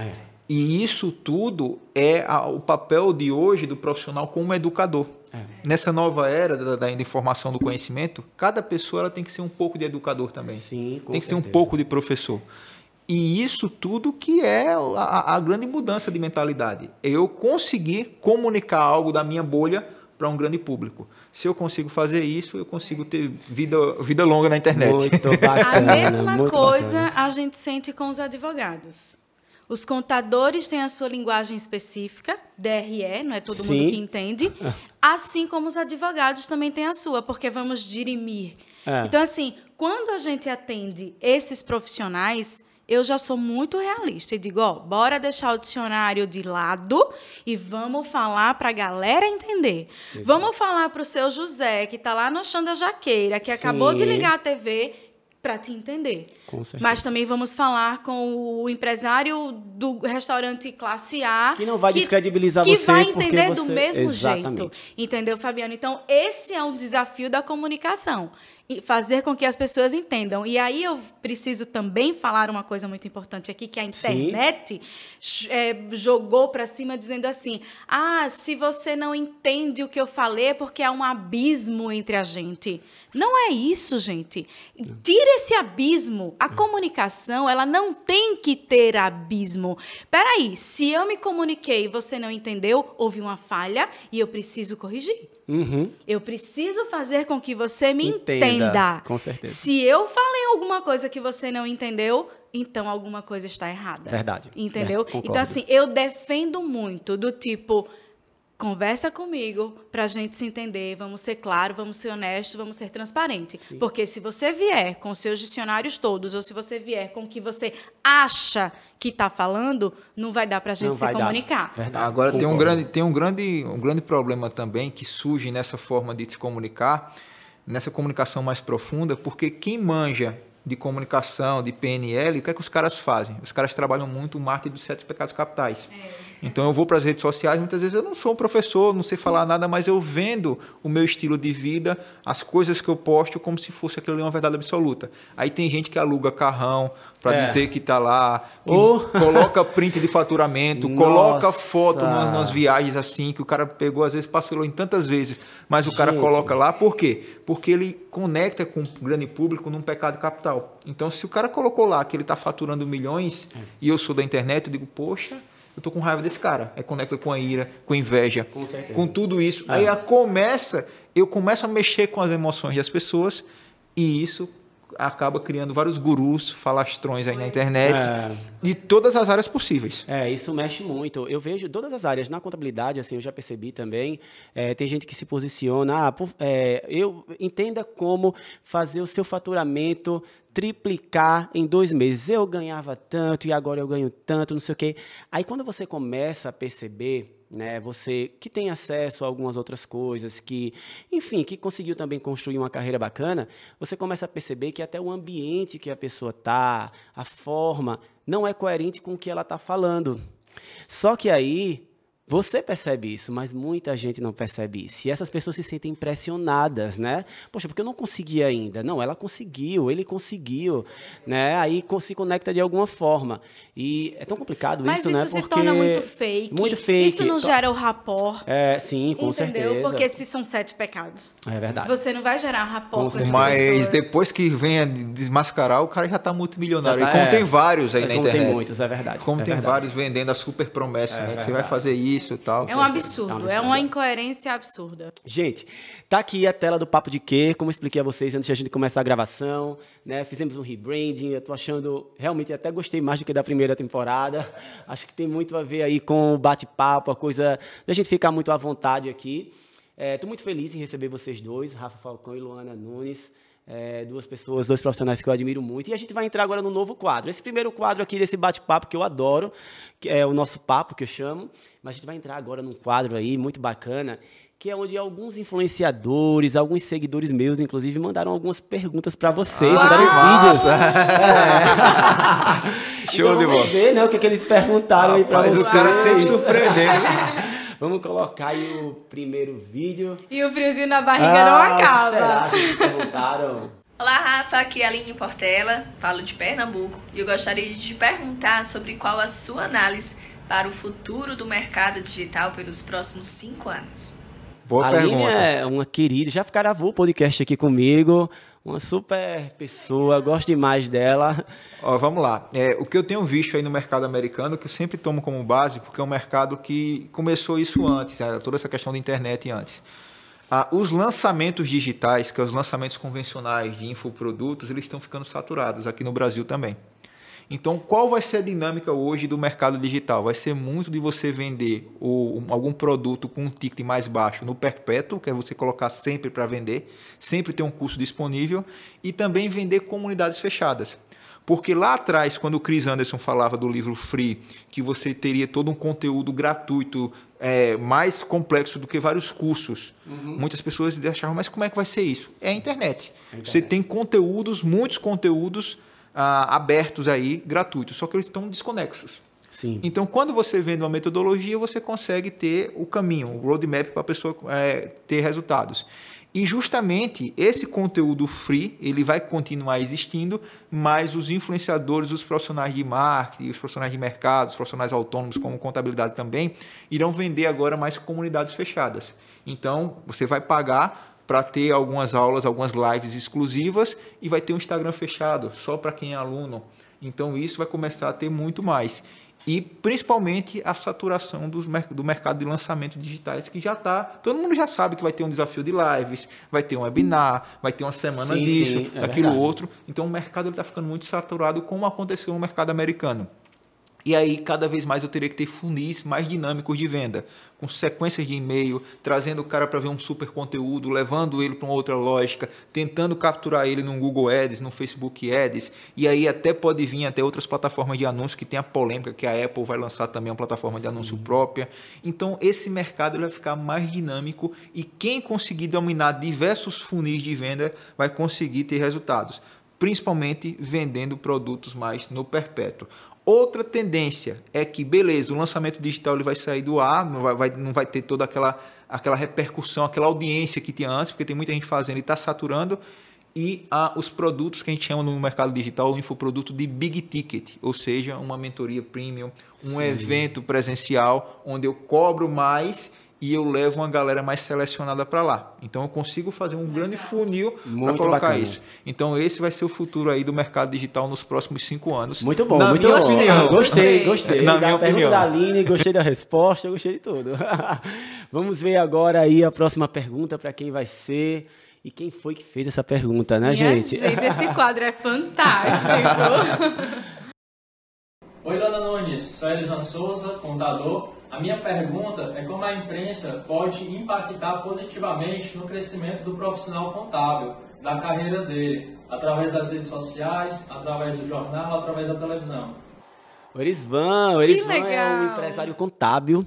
E isso tudo é o papel de hoje do profissional como educador. Nessa nova era da informação, do conhecimento, cada pessoa ela tem que ser um pouco de educador também. Sim, com tem que certeza. ser um pouco de professor. E isso tudo que é a grande mudança de mentalidade. Eu conseguir comunicar algo da minha bolha para um grande público. Se eu consigo fazer isso, eu consigo ter vida longa na internet. Muito bacana, a mesma coisa bacana. A gente sente com os advogados. Os contadores têm a sua linguagem específica, DRE, não é todo Sim. mundo que entende, assim como os advogados também têm a sua, porque vamos dirimir. Então, assim, quando a gente atende esses profissionais, eu já sou muito realista e digo, bora deixar o dicionário de lado e vamos falar para a galera entender. Exato. Vamos falar para o seu José, que está lá no chão da Jaqueira, que acabou de ligar a TV, para te entender. Com certeza. Mas também vamos falar com o empresário do restaurante classe A. Que não vai descredibilizar você. Que vai entender você... do mesmo Exatamente. jeito. Entendeu, Fabiano? Então, esse é um desafio da comunicação. E fazer com que as pessoas entendam. E aí eu preciso também falar uma coisa muito importante aqui, que a internet jogou para cima dizendo assim, se você não entende o que eu falei é porque há um abismo entre a gente. Não é isso, gente. Tira esse abismo. A comunicação, ela não tem que ter abismo. Peraí, se eu me comuniquei e você não entendeu, houve uma falha e eu preciso corrigir. Uhum. Eu preciso fazer com que você me entenda. Com certeza. Se eu falei alguma coisa que você não entendeu, então alguma coisa está errada. Verdade. Entendeu? Então, assim, eu defendo muito do tipo... Conversa comigo para a gente se entender, vamos ser claros, vamos ser honestos, vamos ser transparentes. Sim. Porque se você vier com seus dicionários todos, ou se você vier com o que você acha que está falando, não vai dar para a gente se comunicar. Agora, tem um grande problema também que surge nessa forma de se comunicar, nessa comunicação mais profunda, porque quem manja de comunicação, de PNL, o que é que os caras fazem? Os caras trabalham muito o marketing dos 7 pecados capitais. Então, eu vou para as redes sociais, muitas vezes eu não sou um professor, não sei falar nada, mas eu vendo o meu estilo de vida, as coisas que eu posto, como se fosse aquilo ali uma verdade absoluta. Aí tem gente que aluga carrão para dizer que está lá, que coloca print de faturamento, coloca foto nas viagens assim, que o cara pegou, às vezes parcelou em tantas vezes, mas o cara coloca lá, por quê? Porque ele conecta com o grande público num pecado capital. Então, se o cara colocou lá que ele está faturando milhões e eu sou da internet, eu digo, poxa, eu tô com raiva desse cara. Aí conecta com a ira, com a inveja, com tudo isso. Aí eu começo a mexer com as emoções das pessoas e isso acaba criando vários gurus, falastrões aí na internet, de todas as áreas possíveis. Isso mexe muito. Eu vejo todas as áreas. Na contabilidade, assim, eu já percebi também, tem gente que se posiciona, entenda como fazer o seu faturamento triplicar em 2 meses. Eu ganhava tanto e agora eu ganho tanto, não sei o quê. Aí, quando você começa a perceber, né, você que tem acesso a algumas outras coisas, que conseguiu também construir uma carreira bacana, você começa a perceber que até o ambiente que a pessoa está, a forma, não é coerente com o que ela está falando. Só que aí você percebe isso, mas muita gente não percebe isso. E essas pessoas se sentem impressionadas, né? Poxa, porque eu não consegui ainda. Não, ela conseguiu, ele conseguiu, né? Aí se conecta de alguma forma. E é tão complicado isso, né? Mas isso se torna muito fake. Muito fake. Isso não gera o rapport. Sim, com certeza. Entendeu? Porque esses são 7 pecados. É verdade. Você não vai gerar rapport com essas Mas pessoas. Depois que venha desmascarar, o cara já está multimilionário. E como tem vários aí na internet. Tem muitos, é verdade. Como tem vários vendendo a super promessa, né? Que você vai fazer isso e tal. É um absurdo, é uma incoerência absurda. Gente, tá aqui a tela do Papo de Quê, como eu expliquei a vocês antes de a gente começar a gravação, né? Fizemos um rebranding, eu tô achando, realmente até gostei mais do que da primeira temporada. Acho que tem muito a ver aí com o bate-papo, a coisa da gente ficar muito à vontade aqui. Tô muito feliz em receber vocês dois, Rafa Falcão e Luana Nunes. 2 pessoas, 2 profissionais que eu admiro muito. E a gente vai entrar agora no novo quadro. Esse primeiro quadro aqui desse bate-papo que eu adoro, que é o nosso papo, que eu chamo. Mas a gente vai entrar agora num quadro aí muito bacana, que é onde alguns influenciadores, alguns seguidores meus, inclusive, mandaram algumas perguntas para vocês, mandaram vídeos. Show então, de bola. Vamos ver, né, o que eles perguntaram aí para vocês. Mas o cara sempre surpreendendo. Vamos colocar aí o primeiro vídeo. E o friozinho na barriga não acaba. Será que eles perguntaram? Olá, Rafa, aqui é a Aline Portela, falo de Pernambuco e eu gostaria de te perguntar sobre qual a sua análise para o futuro do mercado digital pelos próximos 5 anos. Boa pergunta. A Aline é uma querida, já gravou o podcast aqui comigo, uma super pessoa, gosto demais dela. Vamos lá. O que eu tenho visto aí no mercado americano, que eu sempre tomo como base, porque é um mercado que começou isso antes, toda essa questão da internet antes. Os lançamentos digitais, que são os lançamentos convencionais de infoprodutos, eles estão ficando saturados aqui no Brasil também. Então, qual vai ser a dinâmica hoje do mercado digital? Vai ser muito de você vender algum produto com um ticket mais baixo no perpétuo, que é você colocar sempre para vender, sempre ter um custo disponível, e também vender comunidades fechadas. Porque lá atrás, quando o Chris Anderson falava do livro Free, que você teria todo um conteúdo gratuito, mais complexo do que vários cursos, muitas pessoas achavam, mas como é que vai ser isso? É a internet. Você tem conteúdos, muitos conteúdos abertos aí, gratuitos, só que eles estão desconexos. Sim. Então, quando você vende uma metodologia, você consegue ter o caminho, o roadmap para a pessoa ter resultados. E justamente esse conteúdo free, ele vai continuar existindo, mas os influenciadores, os profissionais de marketing, os profissionais de mercado, os profissionais autônomos, como contabilidade também, irão vender agora mais comunidades fechadas. Então, você vai pagar para ter algumas aulas, algumas lives exclusivas e vai ter um Instagram fechado, só para quem é aluno. Então, isso vai começar a ter muito mais. E, principalmente, a saturação do mercado de lançamento digitais, que já está... Todo mundo já sabe que vai ter um desafio de lives, vai ter um webinar, vai ter uma semana disso, daquilo outro. Então, o mercado está ficando muito saturado, como aconteceu no mercado americano. E aí, cada vez mais eu teria que ter funis mais dinâmicos de venda, com sequências de e-mail, trazendo o cara para ver um super conteúdo, levando ele para uma outra lógica, tentando capturar ele no Google Ads, no Facebook Ads, e aí até pode vir até outras plataformas de anúncio, que tem a polêmica que a Apple vai lançar também uma plataforma de anúncio própria. Então, esse mercado ele vai ficar mais dinâmico e quem conseguir dominar diversos funis de venda vai conseguir ter resultados, principalmente vendendo produtos mais no perpétuo. Outra tendência é que, beleza, o lançamento digital ele vai sair do ar, não vai ter toda aquela repercussão, aquela audiência que tinha antes, porque tem muita gente fazendo e está saturando, e os produtos que a gente chama no mercado digital, o infoproduto de big ticket, ou seja, uma mentoria premium, um evento presencial, onde eu cobro mais e eu levo uma galera mais selecionada para lá. Então, eu consigo fazer um grande funil para colocar bacana. Isso. Então, esse vai ser o futuro aí do mercado digital nos próximos 5 anos. Muito bom, muito bom. Gostei. Na minha opinião. Da Aline, gostei da resposta, gostei de tudo. Vamos ver agora aí a próxima pergunta para quem vai ser. E quem foi que fez essa pergunta, né, Minha gente? Esse quadro é fantástico. Oi, Dona Nunes, sou Elisan Souza, contador. A minha pergunta é como a imprensa pode impactar positivamente no crescimento do profissional contábil, da carreira dele, através das redes sociais, através do jornal, através da televisão. O Erisvan é um empresário contábil.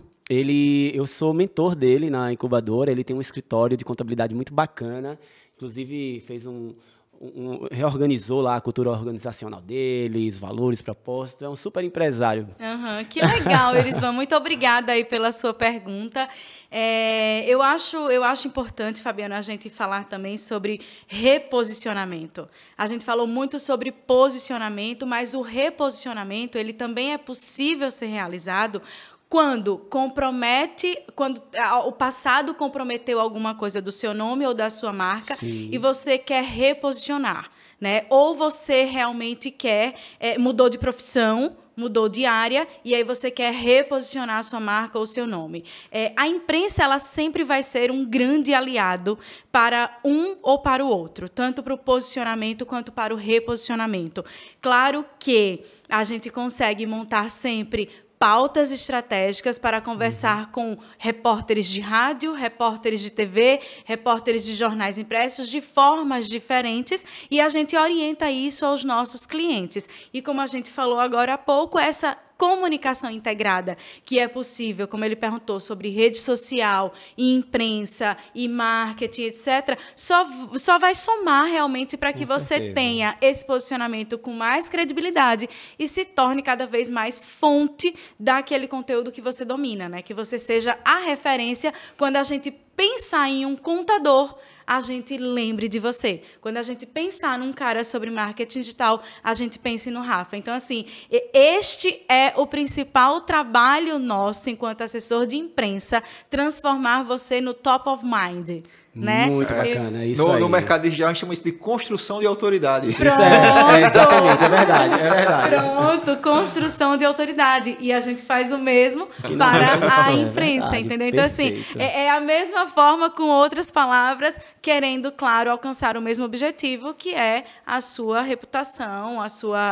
Eu sou mentor dele na incubadora, ele tem um escritório de contabilidade muito bacana, inclusive fez reorganizou lá a cultura organizacional dele, os valores, propósitos, é um super empresário. Que legal, Erisvan, muito obrigada aí pela sua pergunta. Eu acho importante, Fabiano, a gente falar também sobre reposicionamento. A gente falou muito sobre posicionamento, mas o reposicionamento ele também é possível ser realizado quando o passado comprometeu alguma coisa do seu nome ou da sua marca. Sim. E você quer reposicionar, né? Ou você realmente mudou de profissão, mudou de área, e aí você quer reposicionar a sua marca ou o seu nome. A imprensa ela sempre vai ser um grande aliado para um ou para o outro, tanto para o posicionamento quanto para o reposicionamento. Claro que a gente consegue montar sempre pautas estratégicas para conversar com repórteres de rádio, repórteres de TV, repórteres de jornais impressos de formas diferentes, e a gente orienta isso aos nossos clientes. E como a gente falou agora há pouco, essa comunicação integrada que é possível, como ele perguntou, sobre rede social, e imprensa, e marketing, etc., só vai somar realmente para que você tenha esse posicionamento com mais credibilidade e se torne cada vez mais fonte daquele conteúdo que você domina, né? Que você seja a referência quando a gente pensar em um contador, a gente lembre de você. Quando a gente pensar num cara sobre marketing digital, a gente pense no Rafa. Então, assim, este é o principal trabalho nosso enquanto assessor de imprensa, transformar você no top of mind. Né? Muito bacana, isso aí. No mercado digital, a gente chama isso de construção de autoridade. Pronto. Exatamente, é verdade. Pronto, construção de autoridade. E a gente faz o mesmo para a imprensa, entendeu? Então, assim, é a mesma forma, com outras palavras, querendo, claro, alcançar o mesmo objetivo, que é a sua reputação,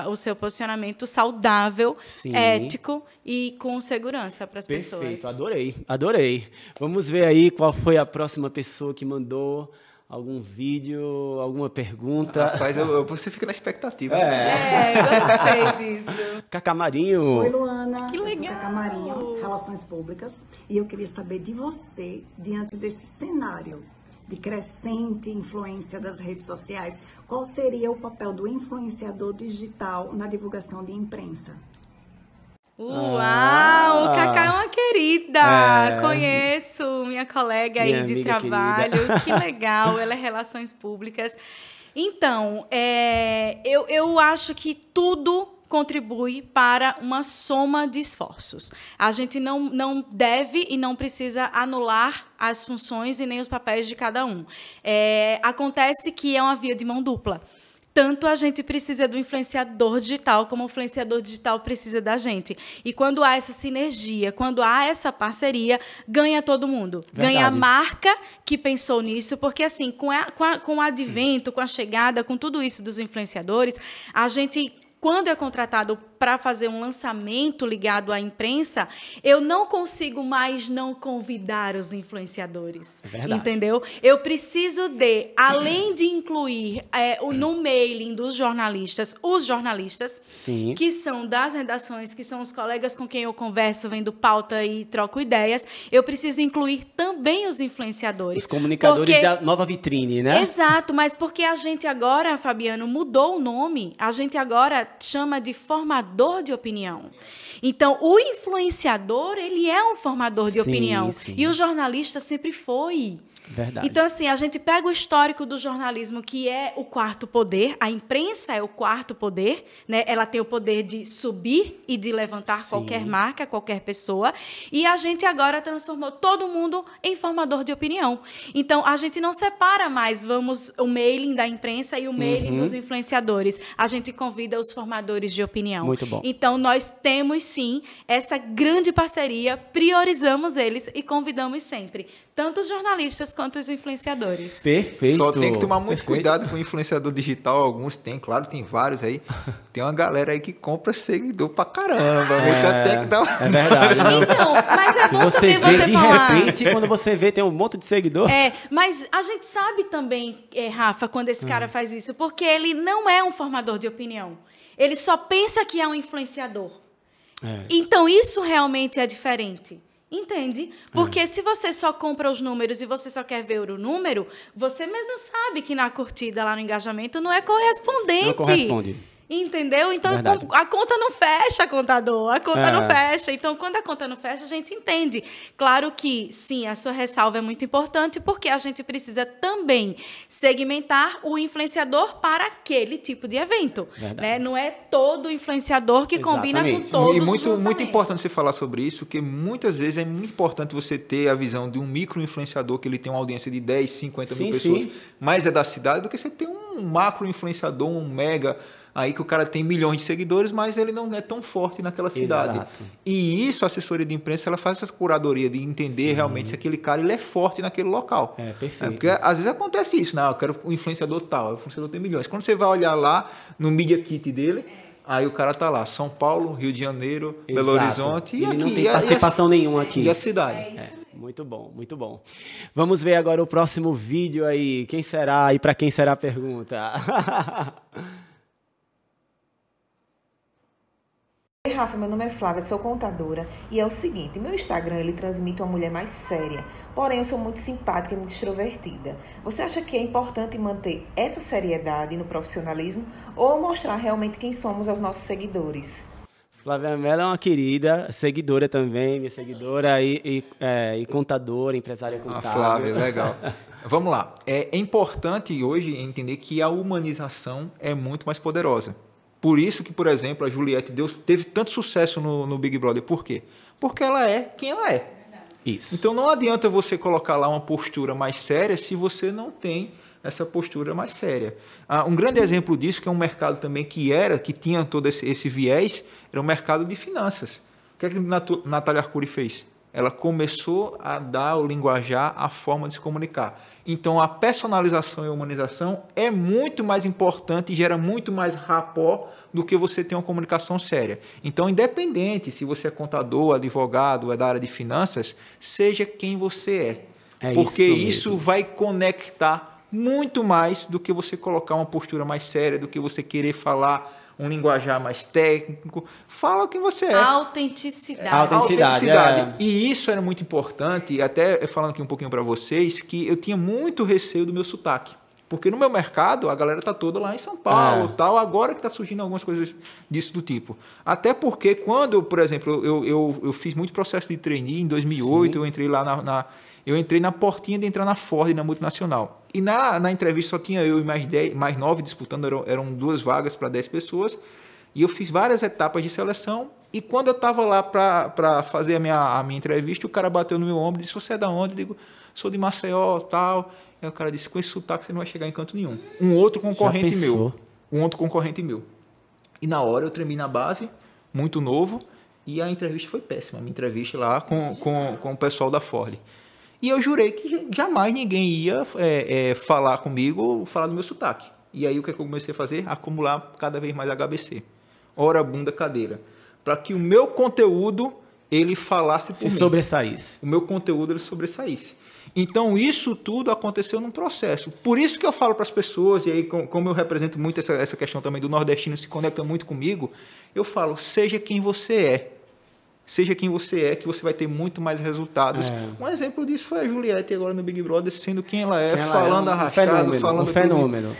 o seu posicionamento saudável, sim, ético e com segurança para as pessoas. Perfeito, adorei. Vamos ver aí qual foi a próxima pessoa que mandou algum vídeo, alguma pergunta. Rapaz, você fica na expectativa. Gostei disso. Cacá Marinho. Oi, Luana. Que legal. Eu sou Cacá Marinho, Relações Públicas, e eu queria saber de você, diante desse cenário de crescente influência das redes sociais, qual seria o papel do influenciador digital na divulgação de imprensa? Uau, Cacá é uma querida, conheço minha colega aí de trabalho, querida. Que legal, ela é Relações Públicas. Então, eu acho que tudo contribui para uma soma de esforços. A gente não deve e não precisa anular as funções e nem os papéis de cada um. Acontece que é uma via de mão dupla. Tanto a gente precisa do influenciador digital, como o influenciador digital precisa da gente. E quando há essa sinergia, quando há essa parceria, ganha todo mundo. Verdade. Ganha a marca que pensou nisso, porque assim, com o advento, com a chegada, com tudo isso dos influenciadores, a gente, quando é contratado para fazer um lançamento ligado à imprensa, eu não consigo mais não convidar os influenciadores. É verdade. Entendeu? Eu preciso além de incluir no mailing dos jornalistas, os jornalistas, sim, que são das redações, que são os colegas com quem eu converso, vendo pauta e troco ideias, eu preciso incluir também os influenciadores. Os comunicadores da nova vitrine, né? Exato, mas porque a gente agora, Fabiano, mudou o nome, a gente agora chama de formador de opinião. Então, o influenciador, ele é um formador de opinião. Sim. E o jornalista sempre foi. Verdade. Então, assim, a gente pega o histórico do jornalismo, que é o quarto poder, a imprensa é o quarto poder, né? Ela tem o poder de subir e de levantar, sim, qualquer marca, qualquer pessoa, e a gente agora transformou todo mundo em formador de opinião. Então, a gente não separa mais, o mailing da imprensa e o mailing dos influenciadores. A gente convida os formadores de opinião. Muito bom. Então, nós temos, sim, essa grande parceria, priorizamos eles e convidamos sempre tanto os jornalistas quanto os influenciadores. Perfeito. Só tem que tomar muito cuidado com o influenciador digital. Alguns tem, claro, tem vários aí. Tem uma galera aí que compra seguidor pra caramba. Até que dá... É verdade. Não. Então, mas é bom você também vê você de falar... repente, quando você vê, tem um monte de seguidor. Mas a gente sabe também, Rafa, quando esse cara faz isso, porque ele não é um formador de opinião. Ele só pensa que é um influenciador. Então, isso realmente é diferente. Entende? Porque se você só compra os números e você só quer ver o número, você mesmo sabe que na curtida, lá no engajamento, não é correspondente. Não corresponde. Entendeu? Então, a conta não fecha, contador. A conta não fecha. Então, quando a conta não fecha, a gente entende. Claro que, sim, a sua ressalva é muito importante, porque a gente precisa também segmentar o influenciador para aquele tipo de evento. Né? Não é todo influenciador que combina com todos os lançamentos. Muito importante você falar sobre isso, porque muitas vezes é muito importante você ter a visão de um micro-influenciador, que ele tem uma audiência de 10, 50 mil pessoas, mas é da cidade, do que você ter um macro-influenciador, um mega... Aí que o cara tem milhões de seguidores, mas ele não é tão forte naquela cidade. Exato. E isso, a assessoria de imprensa, ela faz essa curadoria de entender realmente se aquele cara ele é forte naquele local. Perfeito. Porque às vezes acontece isso, né? Eu quero um influenciador tal, o influenciador tem milhões. Quando você vai olhar lá no Media Kit dele, aí o cara tá lá, São Paulo, Rio de Janeiro, Belo Horizonte e aqui. Não tem participação nenhuma aqui. E a cidade. Muito bom, muito bom. Vamos ver agora o próximo vídeo aí. Quem será e para quem será a pergunta? Oi, Rafa, meu nome é Flávia, sou contadora e é o seguinte, meu Instagram ele transmite uma mulher mais séria, porém eu sou muito simpática e muito extrovertida. Você acha que é importante manter essa seriedade no profissionalismo ou mostrar realmente quem somos aos nossos seguidores? Flávia Mello é uma querida, seguidora também, minha seguidora e contadora, empresária contábil. Flávia, legal. Vamos lá, é importante hoje entender que a humanização é muito mais poderosa. Por isso que, por exemplo, a Juliette teve tanto sucesso no Big Brother. Por quê? Porque ela é quem ela é. Isso. Então não adianta você colocar lá uma postura mais séria se você não tem essa postura mais séria. Um grande exemplo disso, que é um mercado também que tinha todo esse viés, era o mercado de finanças. O que é que a Natália Arcuri fez? Ela começou a dar o linguajar, a forma de se comunicar. Então, a personalização e a humanização é muito mais importante e gera muito mais rapport do que você ter uma comunicação séria. Então, independente se você é contador, advogado, é da área de finanças, seja quem você é. Porque isso vai conectar muito mais do que você colocar uma postura mais séria, do que você querer falar um linguajar mais técnico. Fala o que você é. Autenticidade. E isso era muito importante, até falando aqui um pouquinho para vocês, que eu tinha muito receio do meu sotaque. Porque no meu mercado, a galera tá toda lá em São Paulo, tal, agora que tá surgindo algumas coisas disso do tipo. Até porque quando, por exemplo, eu fiz muito processo de trainee em 2008, Sim. Eu entrei lá eu entrei na portinha de entrar na Ford, na multinacional. E na entrevista só tinha eu e mais 9 disputando, eram 2 vagas para 10 pessoas. E eu fiz várias etapas de seleção. E quando eu estava lá para fazer a minha entrevista, o cara bateu no meu ombro e disse, você é da onde? Eu digo, sou de Maceió, tal. Aí o cara disse, com esse sotaque você não vai chegar em canto nenhum. Um outro concorrente meu. E na hora eu tremi na base, muito novo, e a entrevista foi péssima. A minha entrevista lá com o pessoal da Ford. E eu jurei que jamais ninguém ia falar comigo, falar do meu sotaque. E aí o que eu comecei a fazer? Acumular cada vez mais HBC. Hora, bunda, cadeira. Para que o meu conteúdo, ele falasse por mim. Sobressaísse. O meu conteúdo, ele sobressaísse. Então, isso tudo aconteceu num processo. Por isso que eu falo para as pessoas, e aí como eu represento muito essa questão também do nordestino, se conecta muito comigo, eu falo, seja quem você é. Seja quem você é, que você vai ter muito mais resultados. Um exemplo disso foi a Juliette agora no Big Brother, sendo quem ela é, falando arrastado, falando... Um fenômeno.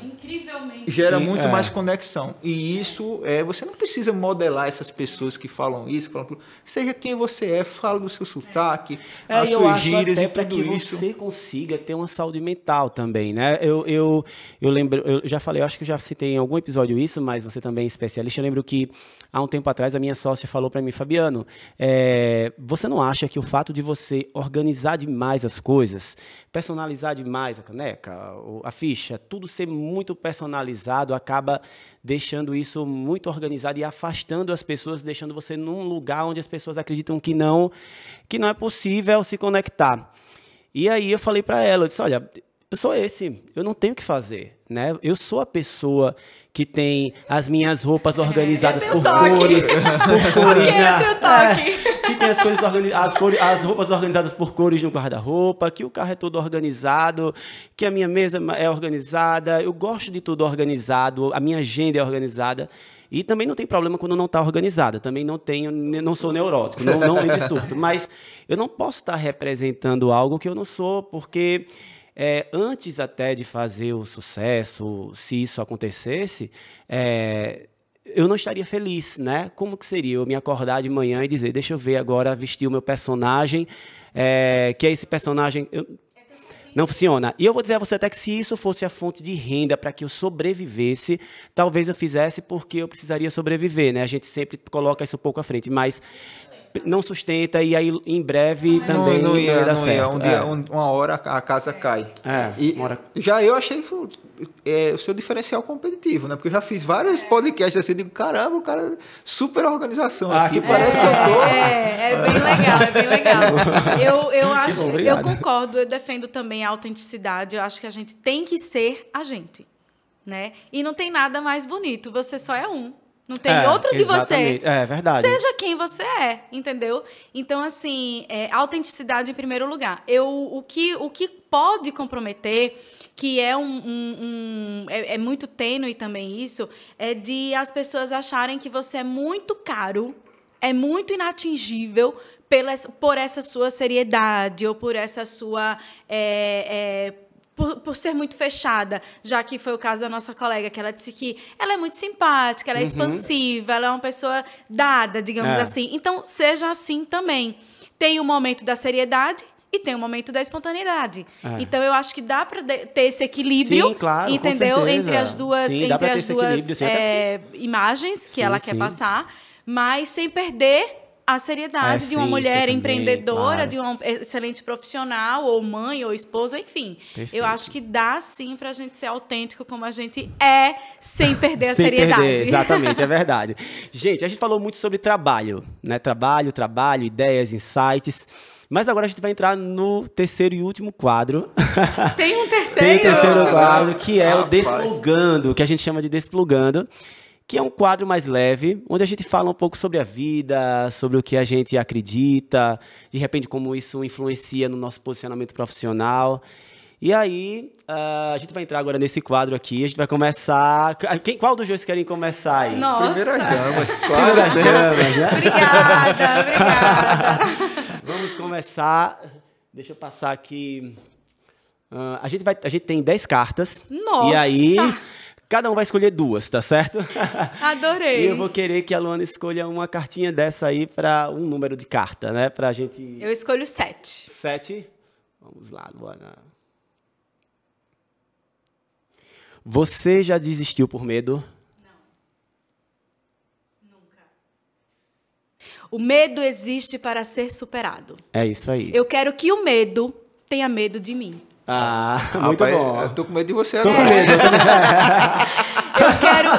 Incrivelmente. Gera muito mais conexão. E isso, você não precisa modelar essas pessoas que falam isso, seja quem você é, fala do seu sotaque, as suas gírias e tudo isso. Para que você consiga ter uma saúde mental também, né? Eu lembro, eu já falei, eu acho que eu já citei em algum episódio isso, mas você também é especialista. Eu lembro que há um tempo atrás a minha sócia falou para mim, Fabiano, você não acha que o fato de você organizar demais as coisas, personalizar demais a caneca, a ficha, tudo ser muito personalizado, acaba deixando isso muito organizado e afastando as pessoas, deixando você num lugar onde as pessoas acreditam que não é possível se conectar. E aí eu falei para ela, eu disse, olha, eu sou esse, eu não tenho o que fazer, né? Eu sou a pessoa que tem as minhas roupas organizadas por cores, que tem as coisas as roupas organizadas por cores no guarda-roupa, que o carro é todo organizado, que a minha mesa é organizada, eu gosto de tudo organizado, a minha agenda é organizada. E também não tem problema quando não está organizado. Também não sou neurótico, não entro em surto. Mas eu não posso estar representando algo que eu não sou, porque antes até de fazer o sucesso, se isso acontecesse, eu não estaria feliz, né? Como que seria eu me acordar de manhã e dizer, deixa eu ver agora, vestir o meu personagem, que é esse personagem... Não funciona. E eu vou dizer a você até que se isso fosse a fonte de renda para que eu sobrevivesse, talvez eu fizesse porque eu precisaria sobreviver, né? A gente sempre coloca isso um pouco à frente, mas não sustenta e aí em breve também não ia dar certo. Uma hora a casa cai. Já eu achei o seu diferencial competitivo, né? Porque eu já fiz vários podcasts assim, digo, caramba, o cara super organização aqui, parece que eu tô... É bem legal. Eu concordo, eu defendo também a autenticidade, eu acho que a gente tem que ser a gente, né? E não tem nada mais bonito, você só é um. Não tem outro de você. É verdade. Seja quem você é, entendeu? Então, assim, autenticidade em primeiro lugar. O que pode comprometer, que é é muito tênue também isso, é de as pessoas acharem que você é muito caro, é muito inatingível por essa sua seriedade ou por essa sua... Por ser muito fechada, já que foi o caso da nossa colega, que ela disse que ela é muito simpática, ela é expansiva, ela é uma pessoa dada, digamos assim. Então, seja assim também. Tem o momento da seriedade e tem o momento da espontaneidade. Então, eu acho que dá para ter esse equilíbrio, sim, claro, entendeu? Entre as duas, sim, imagens que ela quer passar, mas sem perder a seriedade de uma mulher empreendedora, claro, de uma excelente profissional, ou mãe, ou esposa, enfim. Perfeito. Eu acho que dá, sim, para a gente ser autêntico como a gente é, sem perder a seriedade. Exatamente, é verdade. Gente, a gente falou muito sobre trabalho, né? Trabalho, ideias, insights. Mas agora a gente vai entrar no terceiro e último quadro. Tem um terceiro? Tem um terceiro quadro, que é o Desplugando, que a gente chama de Desplugando, que é um quadro mais leve, onde a gente fala um pouco sobre a vida, sobre o que a gente acredita, de repente como isso influencia no nosso posicionamento profissional. E aí, a gente vai entrar agora nesse quadro aqui, a gente vai começar... Qual dos dois querem começar aí? Nossa! Primeiras damas, claro. Primeiras damas, né? Obrigada. Vamos começar... Deixa eu passar aqui... A gente tem 10 cartas. Nossa! E aí... Cada um vai escolher 2, tá certo? Adorei. E eu vou querer que a Luana escolha uma cartinha dessa aí para um número de carta, né? Pra gente... Eu escolho 7. 7? Vamos lá, Luana. Você já desistiu por medo? Não. Nunca. O medo existe para ser superado. É isso aí. Eu quero que o medo tenha medo de mim. Muito bom. Eu tô com medo de você agora. Tô com medo.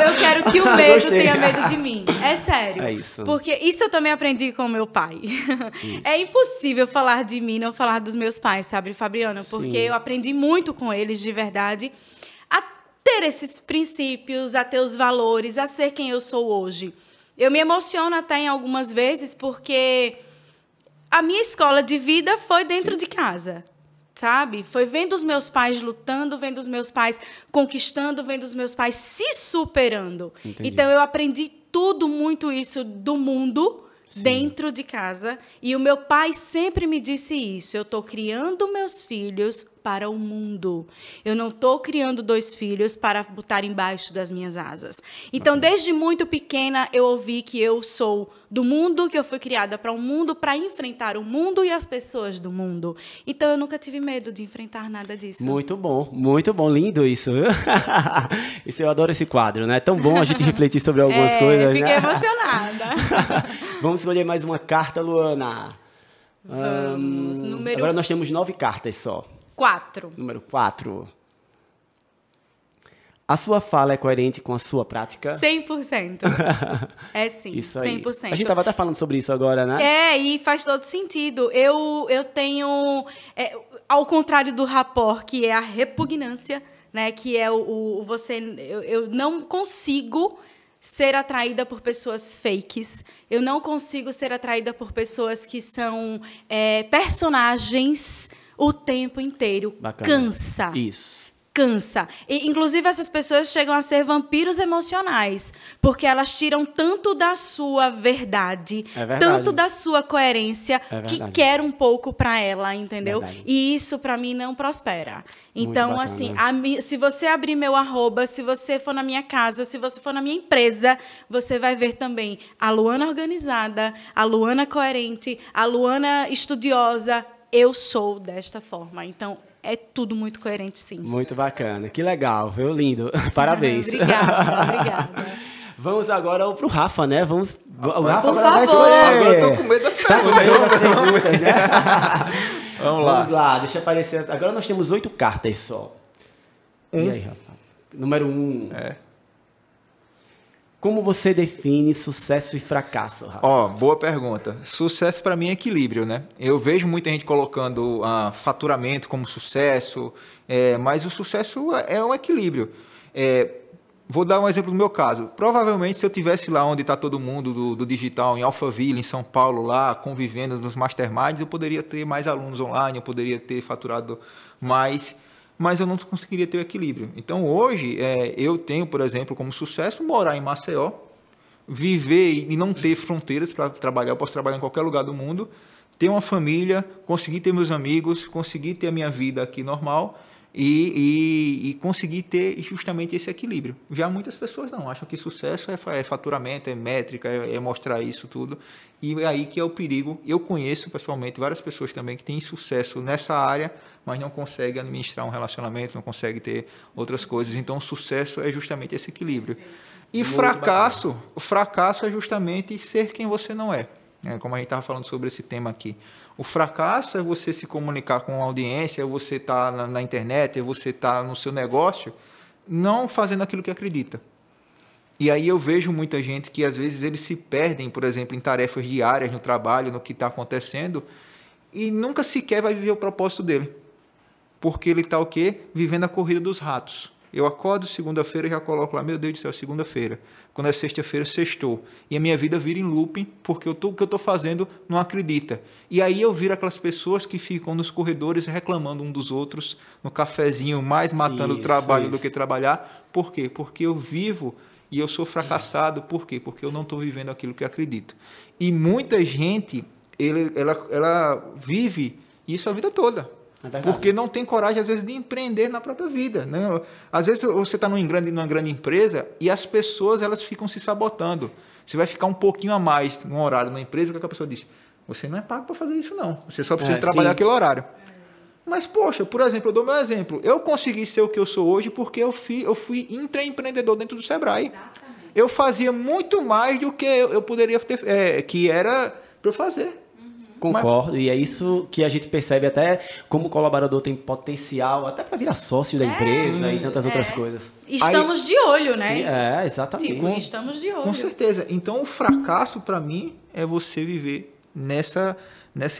Eu quero que o medo tenha medo de mim. É sério. É isso. Porque isso eu também aprendi com meu pai. É impossível falar de mim, não falar dos meus pais, sabe, Fabiana? Porque eu aprendi muito com eles, de verdade, a ter esses princípios, a ter os valores, a ser quem eu sou hoje. Eu me emociono até em algumas vezes porque a minha escola de vida foi dentro de casa. Sabe? Foi vendo os meus pais lutando, vendo os meus pais conquistando, vendo os meus pais se superando. Entendi. Então, eu aprendi tudo muito isso do mundo dentro de casa. E o meu pai sempre me disse isso. Eu estou criando meus filhos para o mundo. Eu não estou criando 2 filhos para botar embaixo das minhas asas. Então, desde muito pequena, eu ouvi que eu sou do mundo, que eu fui criada para um mundo, para enfrentar o mundo e as pessoas do mundo. Então, eu nunca tive medo de enfrentar nada disso. Muito bom, lindo isso. Isso, eu adoro esse quadro, né? É tão bom a gente refletir sobre algumas coisas. Fiquei emocionada. Vamos escolher mais uma carta, Luana. Vamos, Agora nós temos 9 cartas só. 4. Número 4. A sua fala é coerente com a sua prática? 100%. É sim, isso aí. 100%. A gente estava até falando sobre isso agora, né? E faz todo sentido. Eu tenho... ao contrário do rapport, que é a repugnância, né? Que é eu não consigo ser atraída por pessoas fakes. Eu não consigo ser atraída por pessoas que são personagens o tempo inteiro. Bacana. Cansa. Isso. Cansa. E, inclusive, essas pessoas chegam a ser vampiros emocionais, porque elas tiram tanto da sua verdade, tanto da sua coerência, que quer um pouco para ela, entendeu? E isso, para mim, não prospera. Então, assim, se você abrir meu @, se você for na minha casa, se você for na minha empresa, você vai ver também a Luana organizada, a Luana coerente, a Luana estudiosa. Eu sou desta forma. Então, é tudo muito coerente, sim. Muito bacana. Que legal, viu? Lindo. Parabéns. Obrigada. Vamos agora pro Rafa, né? O Rafa Por favor. Agora eu tô com medo das perguntas. Né? Vamos lá, deixa aparecer. Agora nós temos 8 cartas só. E aí, Rafa? Número 1. Como você define sucesso e fracasso, Rafa? Boa pergunta. Sucesso para mim é equilíbrio, né? Eu vejo muita gente colocando faturamento como sucesso, mas o sucesso é um equilíbrio. Vou dar um exemplo do meu caso. Provavelmente, se eu estivesse lá onde está todo mundo do digital, em Alphaville, em São Paulo, lá, convivendo nos masterminds, eu poderia ter mais alunos online, eu poderia ter faturado mais, mas eu não conseguiria ter o equilíbrio. Então, hoje, eu tenho, por exemplo, como sucesso, morar em Maceió, viver e não ter fronteiras para trabalhar. Eu posso trabalhar em qualquer lugar do mundo, ter uma família, conseguir ter meus amigos, conseguir ter a minha vida aqui normal e conseguir ter justamente esse equilíbrio. Já muitas pessoas não, acham que sucesso é faturamento, é métrica, é mostrar isso tudo. E é aí que é o perigo. Eu conheço pessoalmente várias pessoas também que têm sucesso nessa área, mas não conseguem administrar um relacionamento, não conseguem ter outras coisas. Então, o sucesso é justamente esse equilíbrio. E o fracasso é justamente ser quem você não é. Como a gente estava falando sobre esse tema aqui. O fracasso é você se comunicar com a audiência, é você estar na internet, é você estar no seu negócio, não fazendo aquilo que acredita. E aí eu vejo muita gente que, às vezes, eles se perdem, por exemplo, em tarefas diárias, no trabalho, no que está acontecendo, e nunca sequer vai viver o propósito dele. Porque ele está o quê? Vivendo a corrida dos ratos. Eu acordo segunda-feira e já coloco lá, meu Deus do céu, segunda-feira. Quando é sexta-feira, sextou. E a minha vida vira em looping, porque o que eu estou fazendo não acredita. E aí eu viro aquelas pessoas que ficam nos corredores reclamando um dos outros, no cafezinho, mais matando o trabalho do que trabalhar. Por quê? Porque eu vivo e eu sou fracassado. Por quê? Porque eu não estou vivendo aquilo que acredito. E muita gente, ela vive isso a vida toda. Porque não tem coragem, às vezes, de empreender na própria vida. Né? Às vezes, você está numa grande empresa e as pessoas elas ficam se sabotando. Você vai ficar um pouquinho a mais no horário na empresa, que a pessoa diz, você não é pago para fazer isso, não. Você só precisa trabalhar aquele horário. Mas, poxa, por exemplo, eu dou meu exemplo. Eu consegui ser o que eu sou hoje porque eu fui intraempreendedor dentro do Sebrae. Exatamente. Eu fazia muito mais do que eu poderia ter, que era para eu fazer. Concordo, e é isso que a gente percebe até como o colaborador tem potencial até para virar sócio da empresa e tantas outras coisas. Estamos de olho, né? Sim, exatamente. Tipo, estamos de olho. Com certeza. Então, o fracasso, para mim, é você viver nessa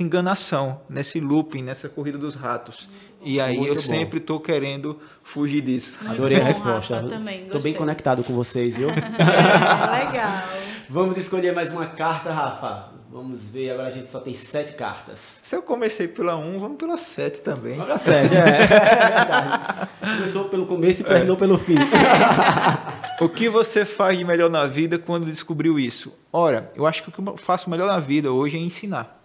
enganação, nesse looping, nessa corrida dos ratos. E aí eu sempre estou querendo fugir disso. Adorei a resposta. Estou bem conectado com vocês, viu? Legal. Vamos escolher mais uma carta, Rafa. Vamos ver, agora a gente só tem 7 cartas. Se eu comecei pela 1, vamos pela 7 também. Vamos pela 7, é verdade. Começou pelo começo e terminou pelo fim. O que você faz de melhor na vida quando descobriu isso? Ora, eu acho que o que eu faço melhor na vida hoje é ensinar.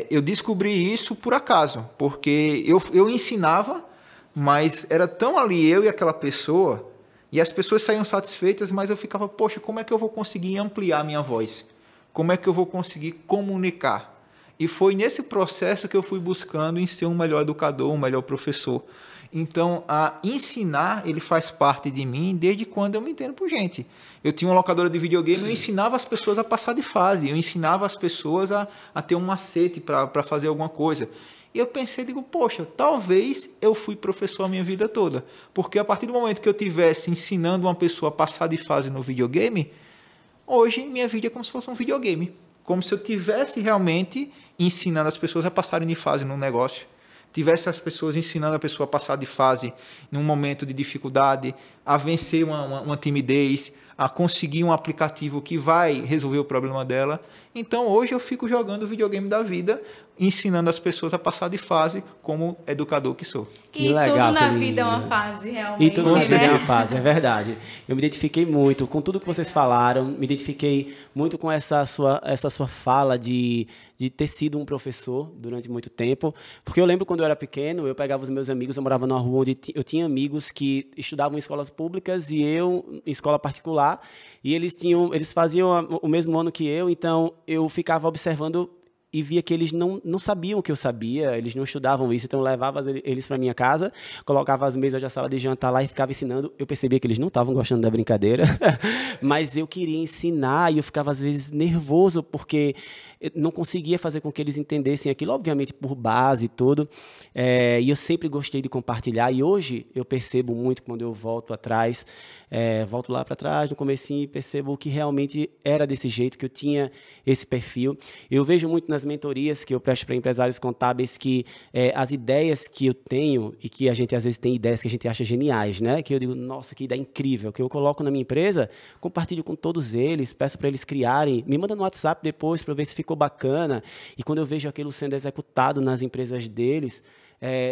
Eu descobri isso por acaso, porque eu ensinava, mas era tão ali eu e aquela pessoa, e as pessoas saíam satisfeitas, mas eu ficava, poxa, como é que eu vou conseguir ampliar a minha voz? Como é que eu vou conseguir comunicar? E foi nesse processo que eu fui buscando em ser um melhor educador, um melhor professor. Então, ensinar, ele faz parte de mim desde quando eu me entendo por gente. Eu tinha uma locadora de videogame, eu ensinava as pessoas a passar de fase, eu ensinava as pessoas a ter um macete para fazer alguma coisa. E eu pensei, digo, poxa, talvez eu fui professor a minha vida toda. Porque a partir do momento que eu estivesse ensinando uma pessoa a passar de fase no videogame, hoje, minha vida é como se fosse um videogame. Como se eu estivesse realmente ensinando as pessoas a passarem de fase no negócio. tivesse as pessoas ensinando a pessoa a passar de fase num momento de dificuldade, a vencer uma timidez, a conseguir um aplicativo que vai resolver o problema dela. Então, hoje eu fico jogando o videogame da vida, ensinando as pessoas a passar de fase como educador que sou. Que legal, tudo na vida é uma fase, realmente. E tudo na vida é uma fase, é verdade. Eu me identifiquei muito com tudo que vocês falaram, me identifiquei muito com essa sua fala de ter sido um professor durante muito tempo, porque eu lembro quando eu era pequeno, eu pegava os meus amigos, eu morava numa rua onde eu tinha amigos que estudavam em escolas públicas e eu em escola particular, e eles faziam o mesmo ano que eu, então eu ficava observando e via que eles não sabiam o que eu sabia, eles não estudavam isso, então eu levava eles para minha casa, colocava as mesas da sala de jantar lá e ficava ensinando. Eu percebia que eles não estavam gostando da brincadeira, mas eu queria ensinar e eu ficava às vezes nervoso porque eu não conseguia fazer com que eles entendessem aquilo, obviamente por base e tudo, e eu sempre gostei de compartilhar, e hoje eu percebo muito quando eu volto atrás, volto lá para trás, no comecinho, e percebo que realmente era desse jeito, que eu tinha esse perfil. Eu vejo muito nas mentorias que eu presto para empresários contábeis que as ideias que eu tenho, e que a gente às vezes tem ideias que a gente acha geniais, né? Que eu digo, nossa, que ideia incrível, que eu coloco na minha empresa, compartilho com todos eles, peço para eles criarem, me manda no WhatsApp depois para eu ver se ficou bacana, e quando eu vejo aquilo sendo executado nas empresas deles,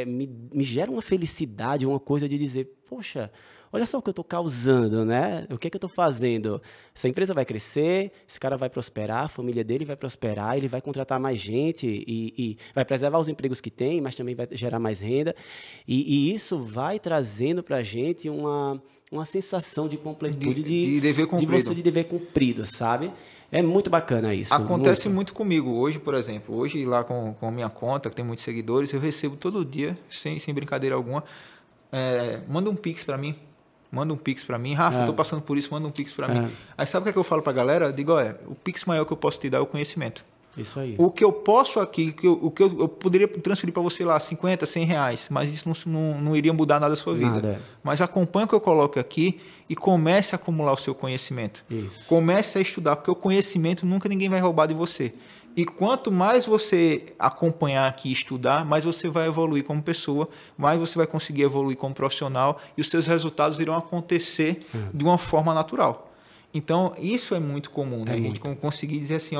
me gera uma felicidade, uma coisa de dizer, poxa, olha só o que eu estou causando, né? O que é que eu estou fazendo? Essa empresa vai crescer, esse cara vai prosperar, a família dele vai prosperar, ele vai contratar mais gente e vai preservar os empregos que tem, mas também vai gerar mais renda. E isso vai trazendo para a gente uma sensação de completude, de dever cumprido. De dever cumprido, sabe? É muito bacana isso. Acontece muito comigo. Hoje, por exemplo, hoje lá com a minha conta, que tem muitos seguidores, eu recebo todo dia, sem brincadeira alguma, manda um Pix para mim. Manda um Pix para mim. Rafa, estou passando por isso, manda um Pix para mim. Aí sabe o que eu falo para a galera? Eu digo, o Pix maior que eu posso te dar é o conhecimento. Isso aí. O que eu posso aqui, o que eu poderia transferir para você lá, 50, 100 reais, mas isso não iria mudar nada da sua vida. Nada. Mas acompanhe o que eu coloco aqui e comece a acumular o seu conhecimento. Isso. Comece a estudar, porque o conhecimento nunca ninguém vai roubar de você. E quanto mais você acompanhar aqui e estudar, mais você vai evoluir como pessoa, mais você vai conseguir evoluir como profissional e os seus resultados irão acontecer de uma forma natural. Então, isso é muito comum, né? A gente conseguir dizer assim,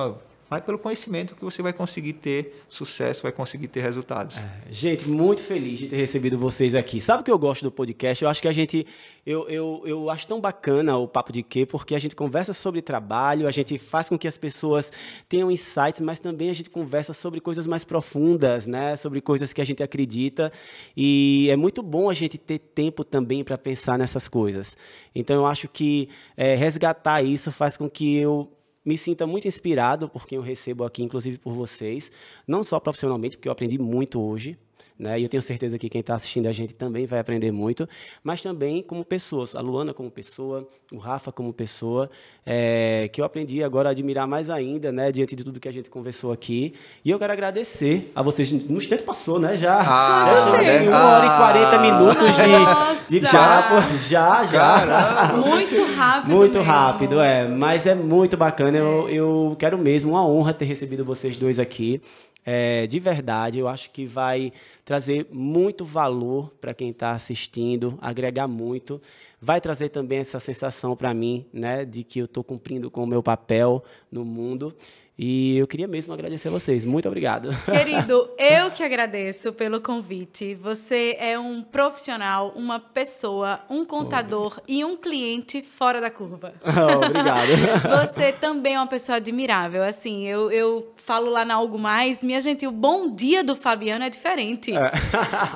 vai pelo conhecimento que você vai conseguir ter sucesso, vai conseguir ter resultados. Gente, muito feliz de ter recebido vocês aqui. Sabe o que eu gosto do podcast? Eu acho que eu acho tão bacana o Papo de Quê, porque a gente conversa sobre trabalho, a gente faz com que as pessoas tenham insights, mas também a gente conversa sobre coisas mais profundas, né? Sobre coisas que a gente acredita. E é muito bom a gente ter tempo também para pensar nessas coisas. Então, eu acho que resgatar isso faz com que eu me sinta muito inspirado por quem eu recebo aqui, inclusive por vocês, não só profissionalmente, porque eu aprendi muito hoje, né? E eu tenho certeza que quem está assistindo a gente também vai aprender muito, mas também como pessoas, a Luana como pessoa, o Rafa como pessoa, que eu aprendi agora a admirar mais ainda, né? Diante de tudo que a gente conversou aqui. E eu quero agradecer a vocês. No instante passou, né? Já chegou 1h40 minutos de papo. Já. Muito rápido. Muito rápido, mas é muito bacana. Eu quero mesmo, uma honra ter recebido vocês dois aqui. De verdade, eu acho que vai trazer muito valor para quem está assistindo, agregar muito. Vai trazer também essa sensação para mim, né, de que eu estou cumprindo com o meu papel no mundo. E eu queria mesmo agradecer a vocês. Muito obrigado. Querido, eu que agradeço pelo convite. Você é um profissional, uma pessoa, um contador e um cliente fora da curva. Obrigado. Você também é uma pessoa admirável. Assim, eu falo lá na Algo Mais, minha gente, o bom dia do Fabiano é diferente.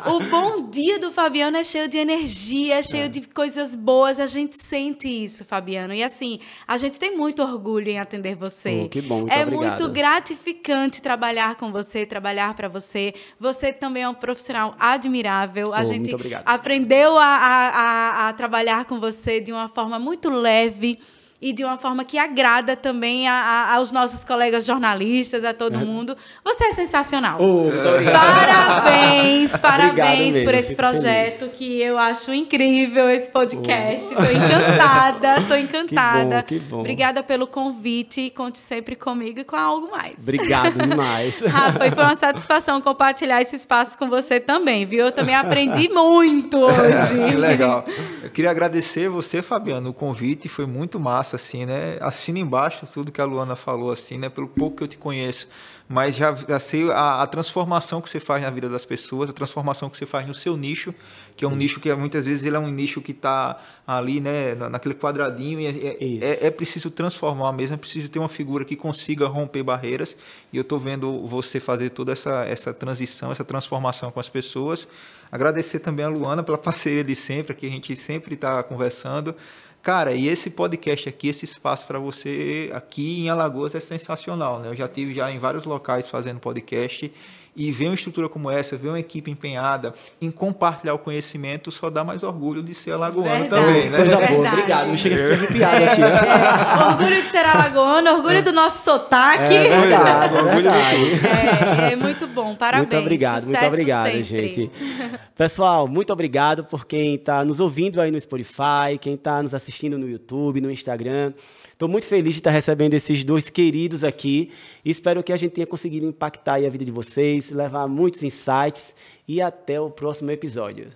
O bom dia do Fabiano é cheio de energia, é cheio de coisas boas. A gente sente isso, Fabiano. E assim, a gente tem muito orgulho em atender você. Que bom, muito obrigado. Muito gratificante trabalhar com você, trabalhar para você. Você também é um profissional admirável. A gente aprendeu a trabalhar com você de uma forma muito leve. e de uma forma que agrada também aos nossos colegas jornalistas, a todo mundo. Você é sensacional. Parabéns mesmo, por esse projeto feliz. Que eu acho incrível, esse podcast. Estou encantada. Que bom. Obrigada pelo convite e conte sempre comigo e com algo mais. Obrigado demais. Rafa, e foi uma satisfação compartilhar esse espaço com você também, viu? Eu também aprendi muito hoje. Que legal. Eu queria agradecer você, Fabiano, o convite, foi muito massa, assim, né? Assina embaixo tudo que a Luana falou, assim, né? Pelo pouco que eu te conheço, mas já sei a transformação que você faz na vida das pessoas, a transformação que você faz no seu nicho, que é um nicho que muitas vezes ele é um nicho que está ali, né, naquele quadradinho, e é preciso transformar mesmo, é preciso ter uma figura que consiga romper barreiras, e eu estou vendo você fazer toda essa transição, essa transformação com as pessoas. Agradecer também a Luana pela parceria de sempre, que a gente sempre está conversando. Cara, e esse podcast aqui, esse espaço para você aqui em Alagoas é sensacional, né? Eu já estive em vários locais fazendo podcast e ver uma estrutura como essa, ver uma equipe empenhada em compartilhar o conhecimento só dá mais orgulho de ser alagoano também, né? Coisa boa, obrigado. Me chega a ficar arrepiado aqui. Orgulho de ser alagoano, orgulho do nosso sotaque. É verdade. É muito bom, parabéns. Muito obrigado, gente. Pessoal, muito obrigado por quem está nos ouvindo aí no Spotify, quem está nos assistindo no YouTube, no Instagram. Estou muito feliz de estar recebendo esses dois queridos aqui e espero que a gente tenha conseguido impactar aí a vida de vocês, levar muitos insights e até o próximo episódio.